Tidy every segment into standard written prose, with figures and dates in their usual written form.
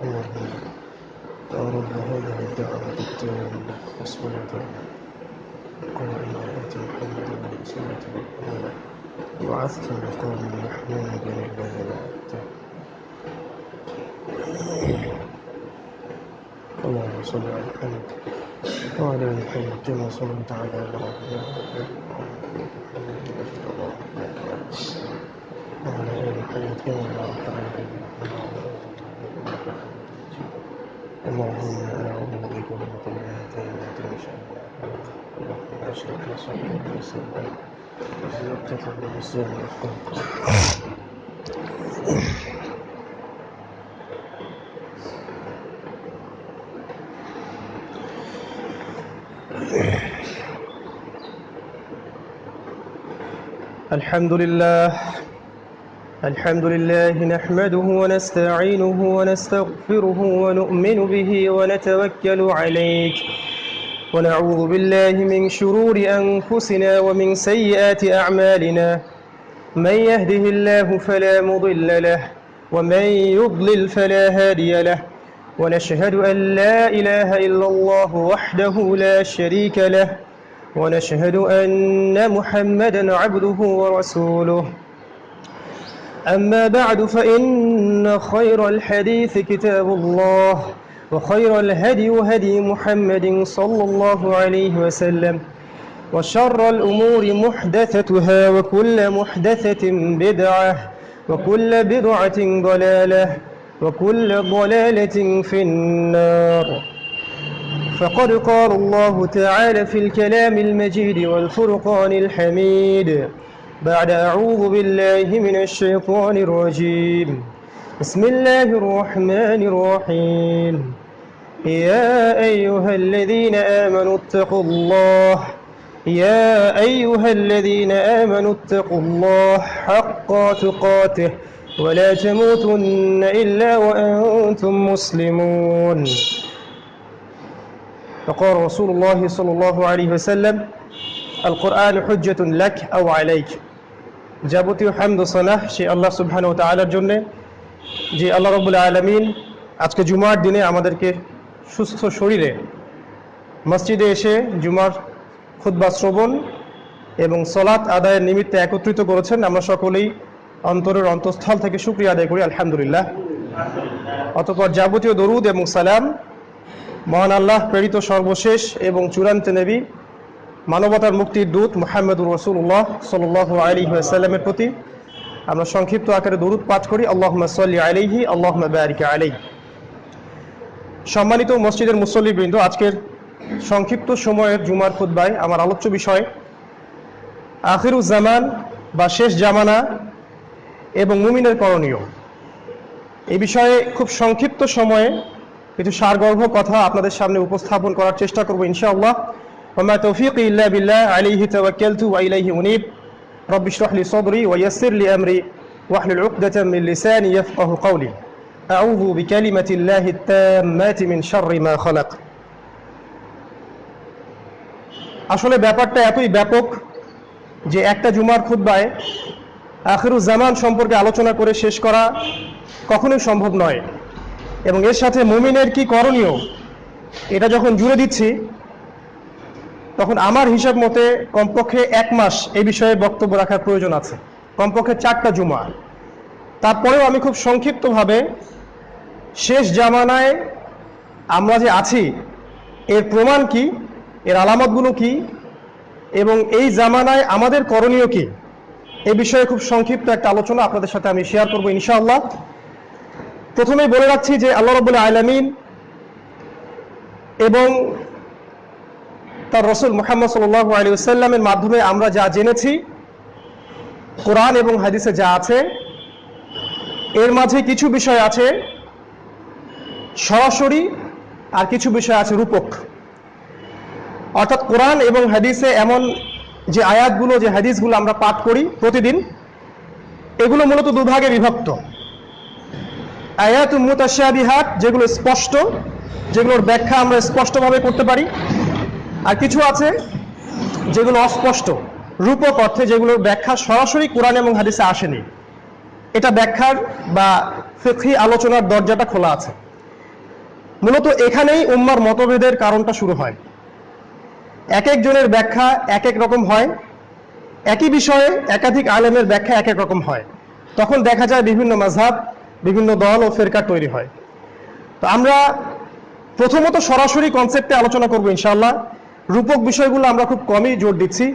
اللهم يا رب هذه الدعوة التامة والصلاة القائمة آت محمدا وسنة الأولى وبعثت مقام محمود الذي وعدته. اللهم صل على محمد وعلى آل محمد كما صليت على إبراهيم وعلى آل محمد كما باركت على إبراهيم. اللهم أعوذ بك من ظلمات من شر اللهم اشرح لي صدري ويسر لي ويقتضي بالسر الحمد لله نحمده ونستعينه ونستغفره ونؤمن به ونتوكل عليه ونعوذ بالله من شرور أنفسنا ومن سيئات أعمالنا. من يهده الله فلا مضل له ومن يضلل فلا هادي له، ونشهد أن لا إله إلا الله وحده لا شريك له، ونشهد أن محمدًا عبده ورسوله. أما بعد فإن خير الحديث كتاب الله، وخير الهدي هدي محمد صلى الله عليه وسلم، وشر الأمور محدثتها، وكل محدثة بدعة، وكل بدعة ضلالة، وكل ضلالة في النار. فقد قال الله تعالى في الكلام المجيد والفرقان الحميد بعد أعوذ بالله من الشيطان الرجيم. بسم الله الرحمن الرحيم. يا أيها الذين آمنوا اتقوا الله اتقوا الله حق تقاته ولا تموتن إلا وأنتم مسلمون. فقال رسول الله صلى الله عليه وسلم القرآن حجة لك أو عليك. যাবতীয় হামদ ও সানাহ সেই আল্লাহ সুবহানাহু ওয়া তাআলার জন্য, যে আল্লাহ রাব্বুল আলামিন আজকে জুমার দিনে আমাদেরকে সুস্থ শরীরে মসজিদে এসে জুমার খুতবা শ্রবণ এবং সালাত আদায়ের নিমিত্তে একত্রিত করেছেন। আমরা সকলেই অন্তরের অন্তঃস্থল থেকে শুকরিয়া আদায় করি আলহামদুলিল্লাহ। অতঃপর যাবতীয় দরুদ এবং সালাম মহান আল্লাহ প্রেরিত সর্বশেষ এবং চূড়ান্ত নবী মানবতার মুক্তির দূত মুহাম্মদুর রাসূলুল্লাহ সাল্লাল্লাহু আলাইহি ওয়াসাল্লামের প্রতি আমরা সংক্ষিপ্ত আকারে দরুদ পাঠ করি। আল্লাহুম্মা সাল্লি আলাইহি আল্লাহুম্মা বারিক আলাইহি। সম্মানিত মসজিদের মুসল্লিবৃন্দ, আজকের সংক্ষিপ্ত সময়ের জুমার খুতবায় আমার আলোচ্য বিষয় আখিরুজ জামান বা শেষ জামানা এবং মুমিনের করণীয়। এই বিষয়ে খুব সংক্ষিপ্ত সময়ে কিছু সারগর্ভ কথা আপনাদের সামনে উপস্থাপন করার চেষ্টা করব ইনশাআল্লাহ। ওয়া মা তাওফীকি ইল্লা বিল্লাহ আলাইহি তাওয়াক্কালতু ওয়া ইলাইহি উনীব। রব্বি ইশরাহ লি সাদরি ওয়া ইয়াসসির লি আমরি ওয়াহলুল উকদাতাম মিন লিসানি ইয়াফকাহু কওলি। আউযু বিকালিমাতিল্লাহি আত-তাম্মাতি মিন শাররি মা খালাক। আসলে ব্যাপারটা এতই ব্যাপক যে একটা জুমার খুতবায় আখিরুজ জামান সম্পর্কে আলোচনা করে শেষ করা কখনোই সম্ভব নয়। এবং এর সাথে মুমিনের কি করণীয় এটা যখন জুড়ে দিচ্ছি, তখন আমার হিসাব মতে কমপক্ষে 1 মাস এই বিষয়ে বক্তব্য রাখার প্রয়োজন আছে, কমপক্ষে 4টা জুমা। তারপরেও আমি খুব সংক্ষিপ্তভাবে শেষ জামানায় আমরা যে আছি এর প্রমাণ কি, এর আলামতগুলো কি এবং এই জামানায় আমাদের করণীয় কি, এই বিষয়ে খুব সংক্ষিপ্ত একটা আলোচনা আপনাদের সাথে আমি শেয়ার করব ইনশাআল্লাহ। প্রথমেই বলে রাখছি যে আল্লাহ রাব্বুল আলামিন এবং তার রাসূল মুহাম্মদ সাল্লাল্লাহু আলাইহি ওয়াসাল্লামের মাধ্যমে আমরা যা জেনেছি, কোরআন এবং হাদিসে যা আছে, এর মাঝে কিছু বিষয় আছে সরাসরি আর কিছু বিষয় আছে রূপক। অর্থাৎ কোরআন এবং হাদিসে এমন যে আয়াতগুলো, যে হাদিসগুলো আমরা পাঠ করি প্রতিদিন, এগুলো মূলত দুভাগে বিভক্ত। আয়াতুম মুতাশাবিহাত, যেগুলো স্পষ্ট, যেগুলোর ব্যাখ্যা আমরা স্পষ্টভাবে করতে পারি, আর কিছু আছে যেগুলো অস্পষ্ট, রূপক অর্থে, যেগুলোর ব্যাখ্যা সরাসরি কোরআন এবং হাদিসে আসেনি। এটা ব্যাখ্যার বা ফিকহি আলোচনার দরজাটা খোলা আছে। মূলত এখানেই উম্মার মতভেদের কারণটা শুরু হয়। এক একজনের ব্যাখ্যা এক এক রকম হয়, একই বিষয়ে একাধিক আলেমের ব্যাখ্যা এক এক রকম হয়, তখন দেখা যায় বিভিন্ন মাযহাব, বিভিন্ন দল ও ফেরকা তৈরি হয়। তো আমরা প্রথমত সরাসরি কনসেপ্টে আলোচনা করব ইনশাআল্লাহ। রূপক বিষয়গুলো আমরা খুব কমই জোর দিচ্ছি।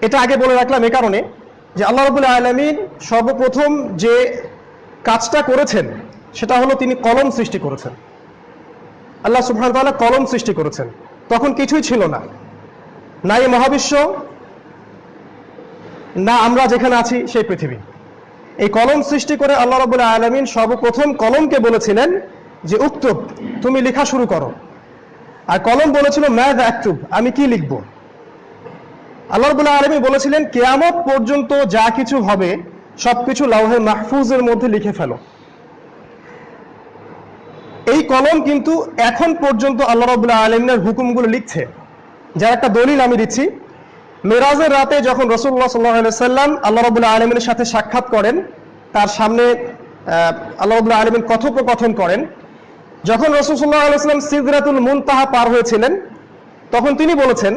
এটা আগে বলে রাখলাম এ কারণে যে আল্লাহ রাব্বুল আলামিন সর্বপ্রথম যে কাজটা করেছেন সেটা হলো তিনি কলম সৃষ্টি করেছেন। আল্লাহ সুবহানাহু ওয়া তাআলা কলম সৃষ্টি করেছেন। তখন কিছুই ছিল না, না এই মহাবিশ্ব, না আমরা যেখানে আছি সেই পৃথিবী। এই কলম সৃষ্টি করে আল্লাহ রাব্বুল আলামিন সর্বপ্রথম কলমকে বলেছিলেন যে উক্তুব, তুমি লেখা শুরু করো। আর কলম বলেছিল মাযা আক্তুব, আমি কি লিখব। আল্লাহ রাব্বুল আলামিন বলেছিলেন কিয়ামত পর্যন্ত যা কিছু হবে সবকিছু লাউহে মাহফুজের মধ্যে লিখে ফেলো। এই কলম কিন্তু এখন পর্যন্ত আল্লাহ রাব্বুল আলামিনের হুকুমগুলো লিখছে। যার একটা দলিল আমি দিচ্ছি। মেরাজের রাতে যখন রাসূলুল্লাহ সাল্লাল্লাহু আলাইহি ওয়াসাল্লাম আল্লাহ রাব্বুল আলামিনের সাথে সাক্ষাৎ করেন, তার সামনে আল্লাহ রাব্বুল আলামিন কথোপকথন করেন, যখন রাসূল সাল্লাল্লাহু আলাইহি ওয়াসাল্লাম সিদরাতুল মুনতাহা পার হয়েছিলেন, তখন তিনি বলেছেন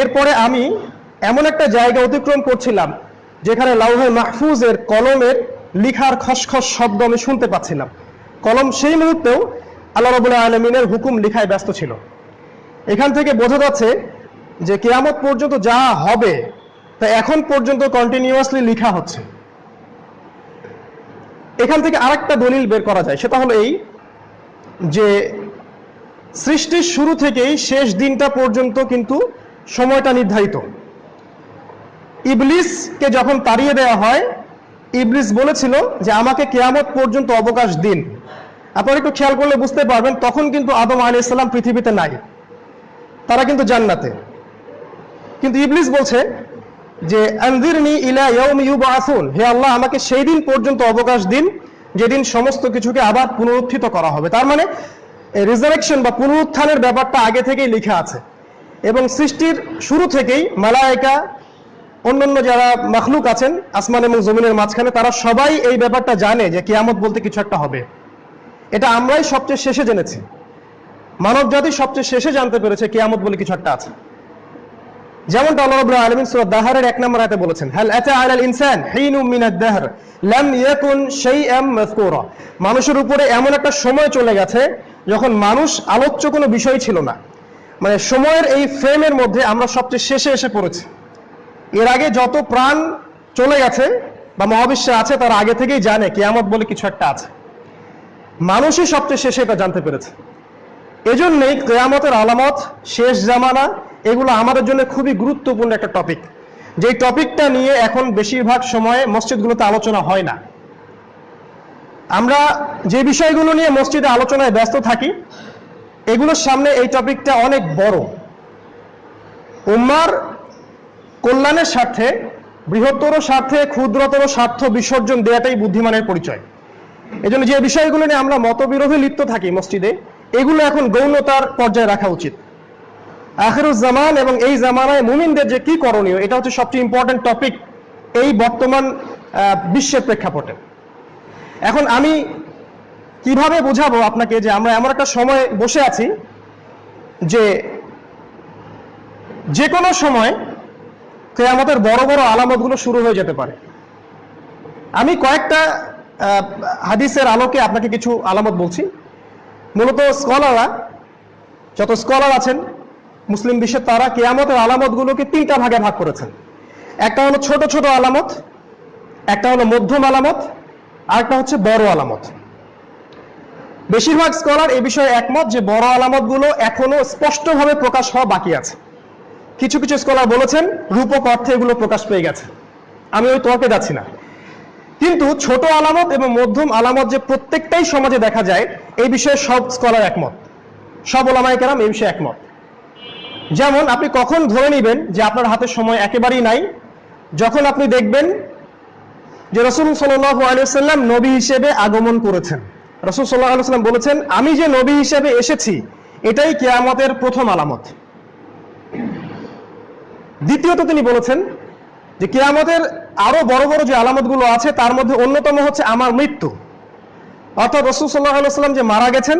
এরপরে আমি এমন একটা জায়গা অতিক্রম করছিলাম যেখানে লাউহে মাহফুজের কলমের লিখার খসখস শব্দ আমি শুনতে পাচ্ছিলাম। কলম সেই মুহূর্তেও আল্লাহ রাব্বুল আলামিনের হুকুম লিখায় ব্যস্ত ছিল। এখান থেকে বোঝা যাচ্ছে যে কিয়ামত পর্যন্ত যা হবে তা এখন পর্যন্ত কন্টিনিউয়াসলি লেখা হচ্ছে। এখান থেকে আরেকটা দলিল বের করা যায়, সেটা হলো এই যে সৃষ্টির শুরু থেকেই শেষ দিনটা পর্যন্ত কিন্তু সময়টা নির্ধারিত। ইবলিসকে যখন তাড়িয়ে দেওয়া হয়, ইবলিস বলেছিল যে আমাকে কিয়ামত পর্যন্ত অবকাশ দিন। আপনারা একটু খেয়াল করলে বুঝতে পারবেন তখন কিন্তু আদম আলাইহিস সালাম পৃথিবীতে নাই, তারা কিন্তু জান্নাতে। কিন্তু ইবলিস বলছে যে আনজিরনি ইলা ইয়াউমি ইউবআসুন, হে আল্লাহ আমাকে সেই দিন পর্যন্ত অবকাশ দিন যেদিন সমস্ত কিছুকে আবার পুনরুত্থিত করা হবে। তার মানে রিজারেকশন বা পুনরুত্থানের ব্যাপারটা আগে থেকেই লেখা আছে। এবং সৃষ্টির শুরু থেকেই মালায়েকা, অন্যান্য যারা মাখলুক আছেন আসমান এবং জমিনের মাঝখানে, তারা সবাই এই ব্যাপারটা জানে যে কিয়ামত বলতে কিছু একটা হবে। এটা আমরাই সবচেয়ে শেষে জেনেছি, মানব জাতি সবচেয়ে শেষে জানতে পেরেছে কিয়ামত বলে কিছু একটা আছে। যেমনটা আল্লাহ রাব্বুল আলামিন সূরা দাহরের 1 নম্বর আয়াতে বলেছেন, হাল আতা আলাল ইনসান হিনুম মিনাদ দাহর লাম ইয়াকুন শাইআম মাযকুরা। মানুষের উপরে এমন একটা সময় চলে গেছে যখন মানুষ আলোচ্য কোনো বিষয় ছিল না। মানে সময়ের এই ফ্রেমের মধ্যে আমরা সবচেয়ে শেষে এসে পড়েছি। এর আগে যত প্রাণ চলে গেছে বা মহাবিশ্বে আছে তারা আগে থেকেই জানে কিয়ামত বলে কিছু একটা আছে। মানুষই সবচেয়ে শেষে এটা জানতে পেরেছে। এজন্যই কিয়ামতের আলামত, শেষ জামানা, এগুলো আমাদের জন্য খুবই গুরুত্বপূর্ণ একটা টপিক। যে টপিকটা নিয়ে এখন বেশিরভাগ সময়ে মসজিদগুলোতে আলোচনা হয় না। আমরা যে বিষয়গুলো নিয়ে মসজিদে আলোচনায় ব্যস্ত থাকি এগুলোর সামনে এই টপিকটা অনেক বড়। উম্মার কল্যাণের স্বার্থে, বৃহত্তর স্বার্থে ক্ষুদ্রতর স্বার্থ বিসর্জন দেওয়াটাই বুদ্ধিমানের পরিচয়। এজন্য যে বিষয়গুলো নিয়ে আমরা মতবিরোধে লিপ্ত থাকি মসজিদে, এগুলো এখন গৌণতার পর্যায়ে রাখা উচিত। আখিরুজ জামান এবং এই জামানায় মুমিনদের যে কি করণীয়, এটা হচ্ছে সবচেয়ে ইম্পর্টেন্ট টপিক এই বর্তমান বিশ্বের প্রেক্ষাপটে। এখন আমি কিভাবে বোঝাবো আপনাকে যে আমরা এমন একটা সময় বসে আছি যে কোনো সময় কিয়ামতের বড় বড় আলামতগুলো শুরু হয়ে যেতে পারে। আমি কয়েকটা হাদিসের আলোকে আপনাকে কিছু আলামত বলছি। মূলত স্কলাররা, যত স্কলার আছেন মুসলিম বিশ্বের, তারা কিয়ামতের আলামতগুলোকে 3টা ভাগে ভাগ করেছেন। একটা হলো ছোট ছোট আলামত, একটা হলো মধ্যম আলামত, আর একটা হচ্ছে বড় আলামত। বেশিরভাগ স্কলার এই বিষয়ে একমত যে বড় আলামতগুলো এখনো স্পষ্টভাবে প্রকাশ হওয়া বাকি আছে। কিছু কিছু স্কলার বলেছেন রূপক অর্থে এগুলো প্রকাশ পেয়ে গেছে। আমি ওই তর্কে যাচ্ছি না। কিন্তু ছোট আলামত এবং মধ্যম আলামত যে প্রত্যেকটাই সমাজে দেখা যায়, এই বিষয়ে সব স্কলার একমত, সব উলামায়ে কেরাম এই বিষয়ে একমত। যেমন আপনি কখন ধরে নেবেন যে আপনার হাতে সময় একেবারেই নাই, যখন আপনি দেখবেন যে রাসূল সাল্লাল্লাহু আলাইহি ওয়াসাল্লাম নবী হিসেবে আগমন করেছেন। রাসূল সাল্লাল্লাহু আলাইহি ওয়াসাল্লাম বলেছেন আমি যে নবী হিসেবে এসেছি এটাই কিয়ামতের প্রথম আলামত। দ্বিতীয়ত তিনি বলেছেন যে কিয়ামতের আরো বড় বড় যে আলামতগুলো আছে তার মধ্যে অন্যতম হচ্ছে আমার মৃত্যু। অর্থাৎ রাসূল সাল্লাল্লাহু আলাইহি ওয়াসাল্লাম যে মারা গেছেন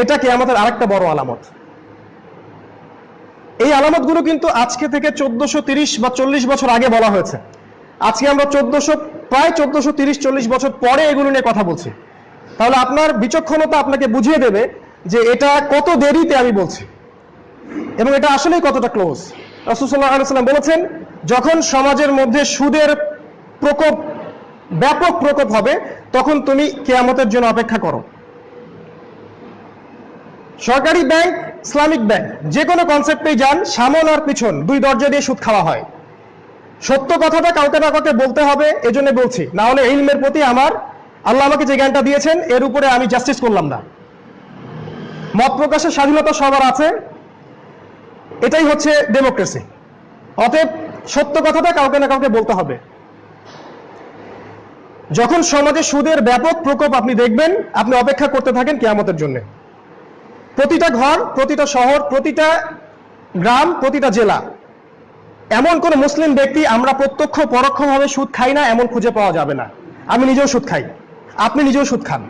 এটা কিয়ামতের আরেকটা বড় আলামত। এই আলামতগুলো কিন্তু আজকে থেকে 1430 বা 40 বছর আগে বলা হয়েছে। আজকে আমরা প্রায় 1430-40 বছর পরে এগুলো নিয়ে কথা বলছি। তাহলে আপনার বিচক্ষণতা আপনাকে বুঝিয়ে দেবে যে এটা কত দেরিতে আমি বলছি এবং এটা আসলেই কতটা ক্লোজ। রাসূল সাল্লাল্লাহু আলাইহি ওয়াসাল্লাম বলেছেন, যখন সমাজের মধ্যে সুদের প্রকোপ, ব্যাপক প্রকোপ হবে, তখন তুমি কিয়ামতের জন্য অপেক্ষা করো। সরকারি ব্যাংক, ইসলামিক ব্যাংক, যে কোনো কনসেপ্টেই যান, সামন আর পিছন দুই দরজা দিয়ে সুদ খাওয়া হয়। সত্য কথাটা কাউকে না কাউকে বলতে হবে, এজন্য বলছি, না হলে ইলমের প্রতি আল্লাহ আমাকে যে জ্ঞানটা দিয়েছেন এর উপরে আমি জাস্টিস করলাম না। মত প্রকাশের স্বাধীনতা সবার আছে, এটাই হচ্ছে ডেমোক্রেসি। অতএব সত্য কথাটা কাউকে না কাউকে বলতে হবে। যখন সমাজে সুদের ব্যাপক প্রকোপ আপনি দেখবেন, আপনি অপেক্ষা করতে থাকেন কিয়ামতের জন্য। প্রতিটা ঘর, প্রতিটা শহর, প্রতিটা গ্রাম, প্রতিটা জেলা, এমন কোন মুসলিম ব্যক্তি আমরা প্রত্যক্ষ পরোক্ষভাবে সুদ খাই না এমন খুঁজে পাওয়া যাবে না। আমি নিজেও সুদ খাই, আপনি নিজেও সুদ খান,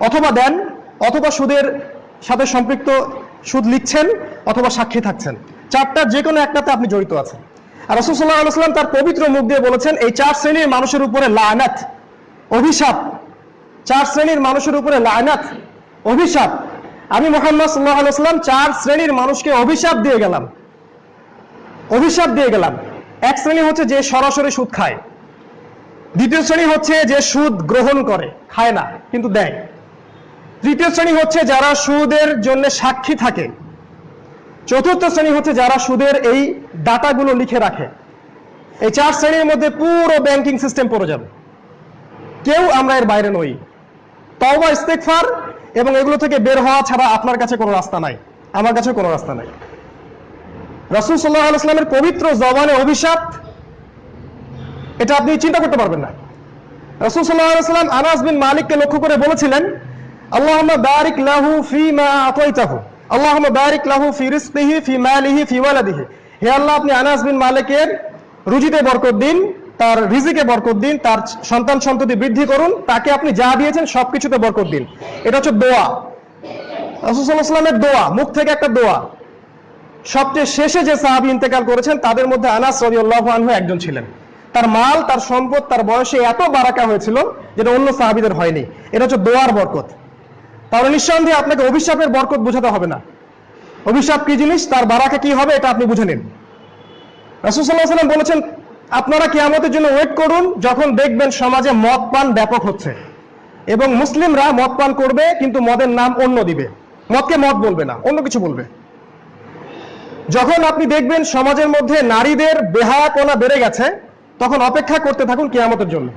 অথবা দেন, অথবা সুদের সাথে সম্পৃক্ত সুদ লিখছেন, অথবা সাক্ষী থাকছেন। চারটার যে কোনো একটাতে আপনি জড়িত আছেন। আর রাসূল সাল্লাল্লাহু আলাইহি ওয়াসাল্লাম তার পবিত্র মুখ দিয়ে বলেছেন, এই 4 শ্রেণীর মানুষের উপরে লানাত, অভিশাপ। 4 শ্রেণীর মানুষের উপরে লানাত, অভিশাপ। আমি মুহাম্মদ সাল্লাল্লাহু আলাইহি ওয়াসাল্লাম 4 শ্রেণীর মানুষকে অভিশাপ দিয়ে গেলাম, অভিশাপ দিয়ে গেলাম। এক শ্রেণী হচ্ছে যে সরাসরি সুদ খায়, দ্বিতীয় শ্রেণী হচ্ছে যে সুদ গ্রহণ করে, খায় না কিন্তু দেয়, তৃতীয় শ্রেণী হচ্ছে যারা সুদের জন্য সাক্ষী থাকে, চতুর্থ শ্রেণী হচ্ছে যারা সুদের এই ডাটাগুলো লিখে রাখে। এই 4 শ্রেণীর মধ্যে পুরো ব্যাংকিং সিস্টেম পড়ে যাবে, কেউ আমরা এর বাইরে নই। তওবা, ইস্তেগফার এবং এগুলো থেকে বের হওয়া ছাড়া আপনার কাছে কোনো রাস্তা নাই, আমার কাছে কোনো রাস্তা নাই। রাসূল সাল্লাল্লাহু আলাইহি ওয়াসাল্লামের পবিত্র জবানে অভিশাপ, এটা আপনি চিন্তা করতে পারবেন না। রাসূল সাল্লাল্লাহু আলাইহি ওয়াসাল্লাম আনাস বিন মালিককে লক্ষ্য করে বলেছিলেন, আল্লাহুম্মা বারিক লাহু ফীমা আতাইতাহু, আল্লাহুম্মা বারিক লাহু ফি রিজকিহি ফি মালিহি ফি ওয়ালাদিহি। হে আল্লাহ, আপনি আনাস বিন মালিকের রুজিতে বরকত দিন, তার রিজিকে বরকত দিন, তার সন্তান সন্ততি বৃদ্ধি করুন, তাকে আপনি যা দিয়েছেন সবকিছুতে বরকত দিন। এটা হচ্ছে দোয়া, রাসূল সাল্লাল্লাহু আলাইহি ওয়াসাল্লামের দোয়া, মুখ থেকে একটা দোয়া। সবচেয়ে শেষে যে সাহাবী ইন্তেকাল করেছেন তাদের মধ্যে আনাস রাদিয়াল্লাহু আনহু একজন ছিলেন। তার মাল, তার সম্পদ, তার বয়সে এত বারাকা হয়েছিল যেটা অন্য সাহাবীদের হয়নি। এটা হচ্ছে দোয়ার বরকত। তাহলে নিঃসন্দেহে আপনাকে অভিশাপের বরকত বোঝাতে হবে না। অভিশাপ কি জিনিস, তার বারাকা কি হবে, এটা আপনি বুঝে নিন। রাসূল সাল্লাল্লাহু আলাইহি ওয়াসাল্লাম বলেছেন, আপনারা কিয়ামতের জন্য ওয়েট করুন যখন দেখবেন সমাজে মদ পান ব্যাপক হচ্ছে এবং মুসলিমরা মদ পান করবে কিন্তু মদের নাম অন্য দিবে, মদকে মদ বলবে না, অন্য কিছু বলবে। যখন আপনি দেখবেন সমাজের মধ্যে নারীদের বেহায়াপনা বেড়ে গেছে, তখন অপেক্ষা করতে থাকুন কিয়ামতের জন্য।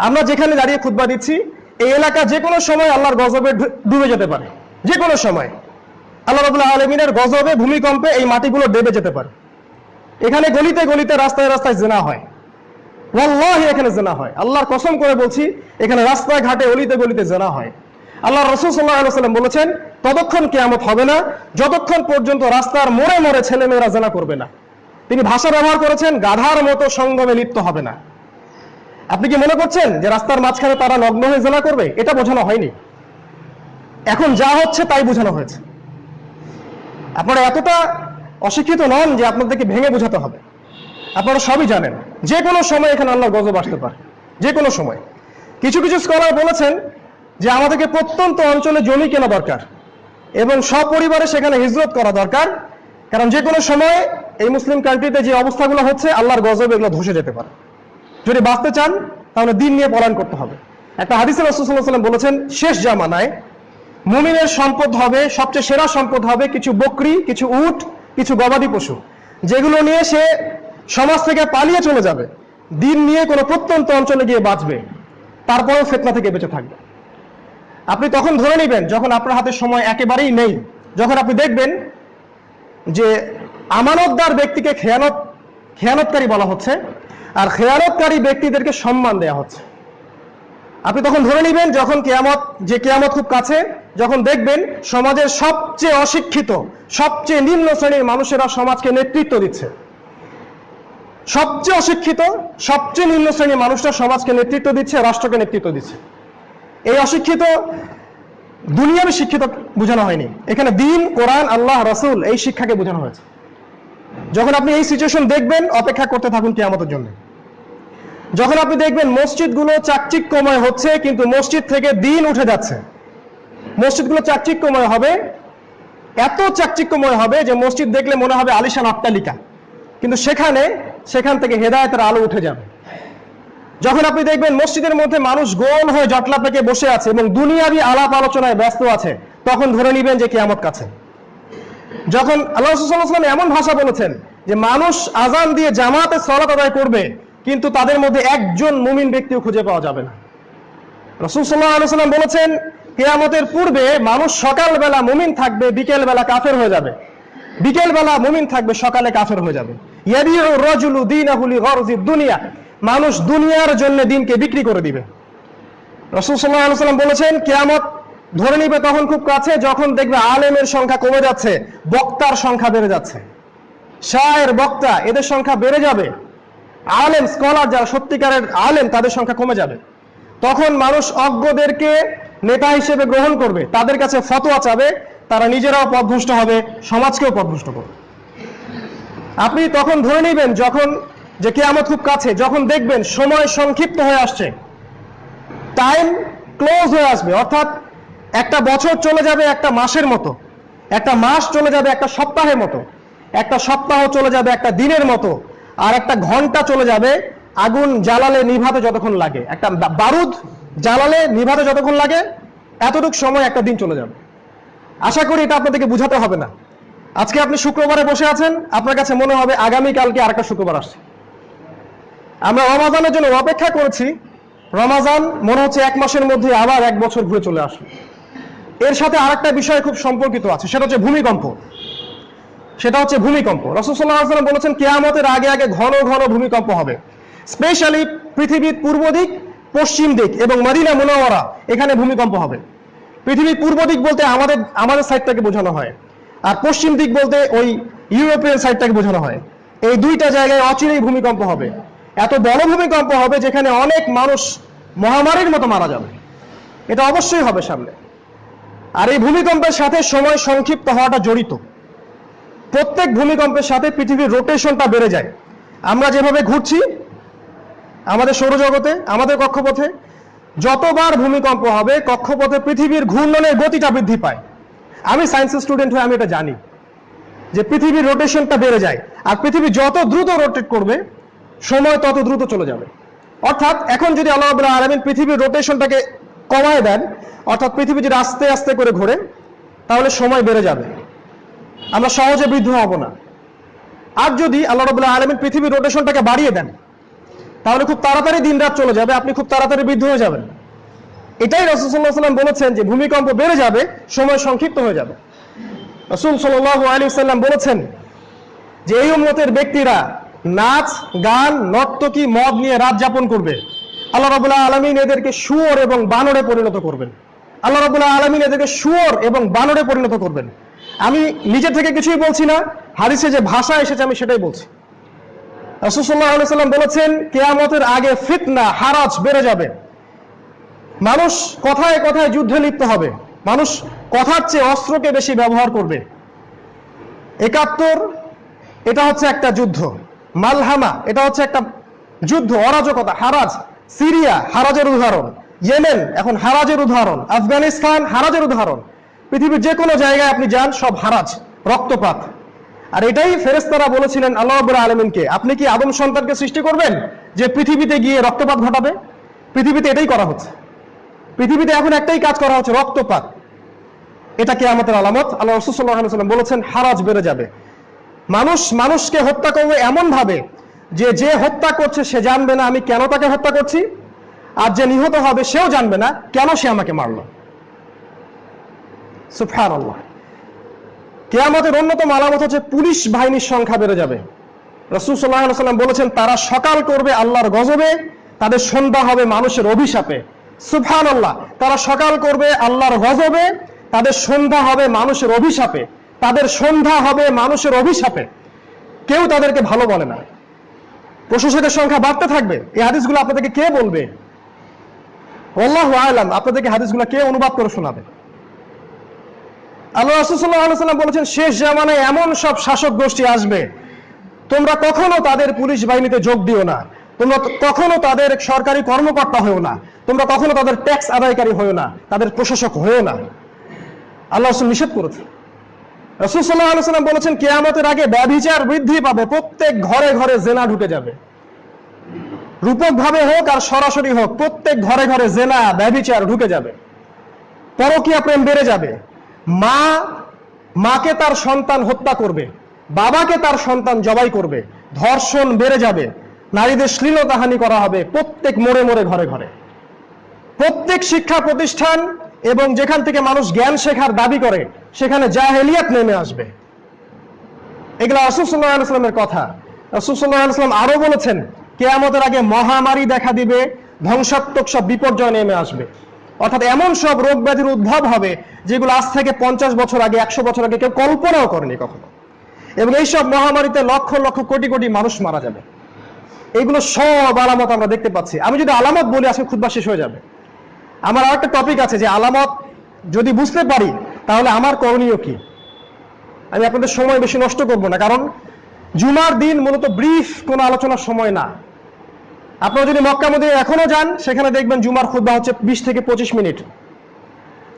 আমরা যেখানে দাঁড়িয়ে খুতবা দিচ্ছি, এই এলাকা যে কোনো সময় আল্লাহর গজবে ডুবে যেতে পারে, যে কোনো সময় আল্লাহ রাব্বুল আলামিনের গজবে, ভূমিকম্পে এই মাটিগুলো ডুবে যেতে পারে। এখানে গলিতে গলিতে, রাস্তায় রাস্তায় জিনা হয়, ওয়াল্লাহি এখানে জিনা হয়, আল্লাহর কসম করে বলছি, এখানে রাস্তায় ঘাটে অলিতে গলিতে জিনা হয়। আল্লাহ রাসূল সাল্লাল্লাহু আলাইহি ওয়াসাল্লাম বলেছেন, ততক্ষণ কিয়ামত হবে না যতক্ষণ পর্যন্ত রাস্তার মোড়ে মোড়ে ছেলেমেয়েরা জিনা করবে না। তিনি ভাষা ব্যবহার করেছেন, গাধার মতো সঙ্গমে লিপ্ত হবে না। আপনি কি মনে করছেন যে রাস্তার মাঝখানে তারা নগ্ন হয়ে জিনা করবে? এটা বোঝানো হয়নি, এখন যা হচ্ছে তাই বোঝানো হয়েছে। আপনারা এতটা অশিক্ষিত নন যে আপনাদেরকে ভেঙে বোঝাতে হবে। আপনারা সবই জানেন, যে কোনো সময় এখানে আল্লাহর গজব আসতে পারে, যে কোনো সময়। কিছু কিছু স্কলার বলেছেন যে আমাদেরকে প্রত্যন্ত অঞ্চলে জমি কেনা দরকার এবং সপরিবারে সেখানে হিজরত করা দরকার, কারণ যে কোনো সময় এই মুসলিম কান্ট্রিতে যে অবস্থাগুলো হচ্ছে আল্লাহর গজব এগুলো ধসে যেতে পারে। যদি বাঁচতে চান তাহলে দিন নিয়ে পলায়ন করতে হবে। একটা হাদিসে রাসূল সাল্লাল্লাহু আলাইহি ওয়াসাল্লাম বলেছেন, শেষ জামানায় মুমিনের সম্পদ হবে, সবচেয়ে সেরা সম্পদ হবে কিছু বকরি, কিছু উট, কিছু গবাদি পশু, যেগুলো নিয়ে সে সমাজ থেকে পালিয়ে চলে যাবে, দিন নিয়ে কোনো প্রত্যন্ত অঞ্চলে গিয়ে বাঁচবে, তারপরেও ফিতনা থেকে বেঁচে থাকবে। আপনি তখন ধরে নেবেন যখন আপনার হাতে সময় একেবারেই নেই, যখন আপনি দেখবেন যে আমানতদার ব্যক্তিকে খেয়ানতকারী বলা হচ্ছে আর খেয়ানতকারী ব্যক্তিদেরকে সম্মান দেওয়া হচ্ছে। আপনি তখন ধরে নেবেন যখন কিয়ামত খুব কাছে, যখন দেখবেন সমাজের সবচেয়ে অশিক্ষিত, সবচেয়ে নিম্ন শ্রেণীর মানুষেরা সমাজকে নেতৃত্ব দিচ্ছে। সবচেয়ে অশিক্ষিত, সবচেয়ে নিম্ন শ্রেণীর মানুষরা সমাজকে নেতৃত্ব দিচ্ছে, রাষ্ট্রকে নেতৃত্ব দিচ্ছে। এই অশিক্ষিত দুনিয়াবী শিক্ষিত বোঝানো হয়নি, এখানে দিন, কোরআন, আল্লাহ, রাসূল এই শিক্ষাকে বোঝানো হয়েছে। যখন আপনি এই সিচুয়েশন দেখবেন, অপেক্ষা করতে থাকুন কিয়ামতের জন্য। যখন আপনি দেখবেন মসজিদগুলো চাকচিক্যময় হচ্ছে কিন্তু মসজিদ থেকে দিন উঠে যাচ্ছে, মসজিদগুলো চাকচিক্যময় হবে, এত চাকচিক্যময় হবে যে মসজিদ দেখলে মনে হবে আলিশান অট্টালিকা, কিন্তু সেখান থেকে হেদায়েতের আলো উঠে যাবে। যখন আপনি দেখবেন মসজিদের মধ্যে মানুষ গোল হয়ে জটলা পেকে বসে আছে এবং দুনিয়াবি আলাপ আলোচনায় ব্যস্ত আছে, তখন ধরে নিবেন যে কিয়ামত কাছে। যখন আল্লাহ রাসূল সাল্লাল্লাহু আলাইহি ওয়াসাল্লাম এমন ভাষা বলেছেন যে মানুষ আযান দিয়ে জামাতে সালাত আদায় করবে কিন্তু তাদের মধ্যে একজন মুমিন ব্যক্তিও খুঁজে পাওয়া যাবে না। রাসূল সাল্লাল্লাহু আলাইহি ওয়াসাল্লাম বলেছেন কিয়ামতের পূর্বে মানুষ সকালবেলা মুমিন থাকবে, বিকেল বেলা কাফের হয়ে যাবে, বিকেল বেলা মুমিন থাকবে, সকালে কাফের হয়ে যাবে। ইয়াবিউ রাজুলু দীনাহু লিগারজিদ দুনিয়া, মানুষ দুনিয়ার জন্য দিনকে বিক্রি করে দিবে। রাসূল সাল্লাল্লাহু আলাইহি ওয়াসাল্লাম বলেছেন কিয়ামত ধরে নিবে তখন খুব কাছে যখন দেখবে আলেমের সংখ্যা কমে যাচ্ছে, বক্তার সংখ্যা বেড়ে যাচ্ছে, শায়ের, বক্তা এদের সংখ্যা বেড়ে যাবে, আলেম স্কলার যারা সত্যিকারের আলেম তাদের সংখ্যা কমে যাবে। তখন মানুষ অজ্ঞদেরকে নেতা হিসেবে গ্রহণ করবে, তাদের কাছে ফতোয়া চাবে, তারা নিজেরাও পথভ্রষ্ট হবে, সমাজকেও পথভ্রষ্ট করবে। আপনি তখন ধরে নেবেন যখন যে কিয়ামত খুব কাছে, যখন দেখবেন সময় সংক্ষিপ্ত হয়ে আসছে, টাইম ক্লোজ হয়ে আসবে, অর্থাৎ একটা বছর চলে যাবে একটা মাসের মতো, একটা মাস চলে যাবে একটা সপ্তাহের মতো, একটা সপ্তাহ চলে যাবে একটা দিনের মতো, আর একটা ঘন্টা চলে যাবে আগুন জ্বালালে নিভাতে যতক্ষণ লাগে, একটা বারুদ জ্বালালে নিভাতে যতক্ষণ লাগে এতটুকু সময় একটা দিন চলে যাবে। আশা করি এটা আপনাদেরকে বুঝাতে হবে না। আজকে আপনি শুক্রবারে বসে আছেন, আপনার কাছে মনে হবে আগামীকালকে আরেকটা শুক্রবার আসছে। আমরা রমাজানের জন্য অপেক্ষা করেছি, রমাজান মনে হচ্ছে এক মাসের মধ্যে আবার এক বছর ঘুরে চলে আসবে। এর সাথে আরেকটা বিষয় খুব সম্পর্কিত আছে, সেটা হচ্ছে ভূমিকম্প। রাসূল সাল্লাল্লাহু আলাইহি ওয়াসাল্লাম বলেছেন কিয়ামতের আগে আগে ঘন ঘন ভূমিকম্প হবে, স্পেশালি পৃথিবীর পূর্ব দিক, পশ্চিম দিক এবং মদিনা মুনাওয়ারা, এখানে ভূমিকম্প হবে। পৃথিবীর পূর্ব দিক বলতে আমাদের সাইডটাকে বোঝানো হয়, আর পশ্চিম দিক বলতে ওই ইউরোপিয়ান সাইডটাকে বোঝানো হয়। এই দুইটা জায়গায় অচিরেই ভূমিকম্প হবে, এত বড় ভূমিকম্প হবে যেখানে অনেক মানুষ মহামারীর মতো মারা যাবে, এটা অবশ্যই হবে সামনে। আর এই ভূমিকম্পের সাথে সময় সংক্ষিপ্ত হওয়াটা জড়িত। প্রত্যেক ভূমিকম্পের সাথে পৃথিবীর রোটেশনটা বেড়ে যায়। আমরা যেভাবে ঘুরছি আমাদের সৌরজগতে, আমাদের কক্ষপথে, যতবার ভূমিকম্প হবে কক্ষপথে পৃথিবীর ঘূর্ণনের গতিটা বৃদ্ধি পায়। আমি সায়েন্সের স্টুডেন্ট হয়ে আমি এটা জানি যে পৃথিবীর রোটেশনটা বেড়ে যায়, আর পৃথিবী যত দ্রুত রোটেট করবে সময় তত দ্রুত চলে যাবে। অর্থাৎ এখন যদি আল্লাহ রাব্বুল আলামিন পৃথিবীর রোটেশনটাকে কমায় দেন, অর্থাৎ পৃথিবী যদি আস্তে আস্তে করে ঘোরে, তাহলে সময় বেড়ে যাবে, আমরা সহজে বৃদ্ধ হব না। আর যদি আল্লাহ রাব্বুল আলামিন পৃথিবীর রোটেশনটাকে বাড়িয়ে দেন, তাহলে খুব তাড়াতাড়ি দিন রাত চলে যাবে, আপনি খুব তাড়াতাড়ি বৃদ্ধ হয়ে যাবেন। এটাই রাসূল সাল্লাল্লাহু আলাইহি ওয়াসাল্লাম বলেছেন যে ভূমিকম্প বেড়ে যাবে, সময় সংক্ষিপ্ত হয়ে যাবে। রাসূল সাল্লাল্লাহু আলাইহি ওয়াসাল্লাম বলেছেন যে এই উম্মতের ব্যক্তিরা নাচ, গান, নর্তকী, মদ নিয়ে রাত যাপন করবে, আল্লাহ রাব্বুল আলামিন এদেরকে শুয়োর এবং বানরে পরিণত করবেন। আল্লাহ রাব্বুল আলামিন এদেরকে শুয়োর এবং বানরে পরিণত করবেন। আমি নিজে থেকে কিছুই বলছি না, হাদিসে যে ভাষা এসেছে আমি সেটাই বলছি। রাসূল সাল্লাল্লাহু আলাইহি ওয়াসাল্লাম বলেছেন কিয়ামতের আগে ফিতনা, হারাজ বেড়ে যাবে, মানুষ কথায় কথায় যুদ্ধে লিপ্ত হবে, মানুষ কথার চেয়ে অস্ত্রকে বেশি ব্যবহার করবে। ৭১ এটা হচ্ছে একটা যুদ্ধ, মালহামা এটা হচ্ছে একটা যুদ্ধ, অরাজকতা, হারাজ, সিরিয়া হারাজের উদাহরণ, ইয়েমেন এখন হারাজের উদাহরণ, আফগানিস্তান হারাজের উদাহরণ, পৃথিবীর যে কোনো জায়গায় আপনি যান সব হারাজ, রক্তপাত। আর এটাই ফেরেশতারা বলেছিলেন আল্লাহ রাব্বুল আলামিনকে, আপনি কি আদম সন্তানকে সৃষ্টি করবেন যে পৃথিবীতে গিয়ে রক্তপাত ঘটাবে? পৃথিবীতে এটাই করা হচ্ছে, পৃথিবীতে এখন একটাই কাজ করা হচ্ছে, রক্তপাত। এটা কিয়ামতের আলামত। আল্লাহ রাসূল সাল্লাল্লাহু আলাইহি ওয়াসাল্লাম বলেছেন হারাজ বেড়ে যাবে, মানুষ মানুষকে হত্যা করবে এমন ভাবে যে হত্যা করছে সে জানবে না আমি কেন তাকে হত্যা করছি, আর যে নিহত হবে সেও জানবে না কেন সে আমাকে মারলো। সুবহানাল্লাহ। কিয়ামতের অন্যতম আলামত হচ্ছে পুলিশ বাহিনীর সংখ্যা বেড়ে যাবে। রাসূল সাল্লাল্লাহু আলাইহি ওয়াসাল্লাম বলেছেন তারা সকাল করবে আল্লাহর গজবে, তাদের সন্ধ্যা হবে মানুষের অভিশাপে। সুবহানাল্লাহ। তারা সকাল করবে আল্লাহর গজবে, তাদের সন্ধ্যা হবে মানুষের অভিশাপে, তাদের সন্ধ্যা হবে মানুষের অভিশাপে। কেউ তাদেরকে ভালো বলে না, প্রশাসকের সংখ্যা বাড়তে থাকবে। এই হাদিসগুলো আপনাদেরকে কে বলবে? আল্লাহু আ'লাম। আপনাদেরকে হাদিসগুলো কে অনুবাদ করে শোনাবে? আল্লাহ রাসূল সাল্লাল্লাহু আলাইহি ওয়াসাল্লাম বলেছেন, শেষ জামানায় এমন সব শাসক গোষ্ঠী আসবে, তোমরা কখনো তাদের পুলিশ বাহিনীতে যোগ দিও না, তোমরা কখনো তাদের সরকারি কর্মকর্তা হয়েও না, তোমরা কখনো তাদের ট্যাক্স আদায়কারী হয়েও না, তাদের প্রশাসক হয়েও না। আল্লাহ রাসূল নিষেধ করেছেন। রাসূল সাল্লাল্লাহু আলাইহি ওয়াসাল্লাম বলেছেন, কিয়ামতের আগে ব্যভিচার বৃদ্ধি পাবে, প্রত্যেক ঘরে ঘরে জেনা ঢুকে যাবে। রূপক ভাবে হোক আর সরাসরি হোক, প্রত্যেক ঘরে ঘরে জেনা ব্যভিচার ঢুকে যাবে। পরকীয়া প্রেম বেড়ে যাবে। মাকে তার সন্তান হত্যা করবে, বাবাকে তার সন্তান জবাই করবে, ধর্ষণ বেড়ে যাবে, নারীদের শ্লীলতাহানি করা হবে প্রত্যেক মোড়ে মোড়ে ঘরে ঘরে। প্রত্যেক শিক্ষা প্রতিষ্ঠান এবং যেখান থেকে মানুষ জ্ঞান শেখার দাবি করে সেখানে জাহেলিয়াত নেমে আসবে। এগুলো রাসূল সাল্লাল্লাহু আলাইহি ওয়াসাল্লামের কথা। রাসূল সাল্লাল্লাহু আলাইহি ওয়াসাল্লাম আরো বলেছেন, কিয়ামতের আগে মহামারী দেখা দিবে, ধ্বংসাত্মক সব বিপর্যয় নেমে আসবে। অর্থাৎ এমন সব রোগ ব্যাধির উদ্ভব হবে যেগুলো আজ থেকে 50 বছর আগে, 100 বছর আগে কেউ কল্পনাও করেনি কখনো। এবং এইসব মহামারীতে লক্ষ লক্ষ কোটি কোটি মানুষ মারা যাবে। এগুলো সব আলামত আমরা দেখতে পাচ্ছি। আমি যদি আলামত বলি আজকে খুতবা শেষ হয়ে যাবে। আমার আর একটা টপিক আছে যে আলামত যদি বুঝতে পারি তাহলে আমার করণীয় কি। আমি আপনাদের সময় বেশি নষ্ট করব না, কারণ জুমার দিন মূলত ব্রিফ কোনো আলোচনার সময় না। আপনারা যদি মক্কা মদিনা এখনো যান, সেখানে দেখবেন জুমার খুতবা হচ্ছে 20 থেকে 25 মিনিট।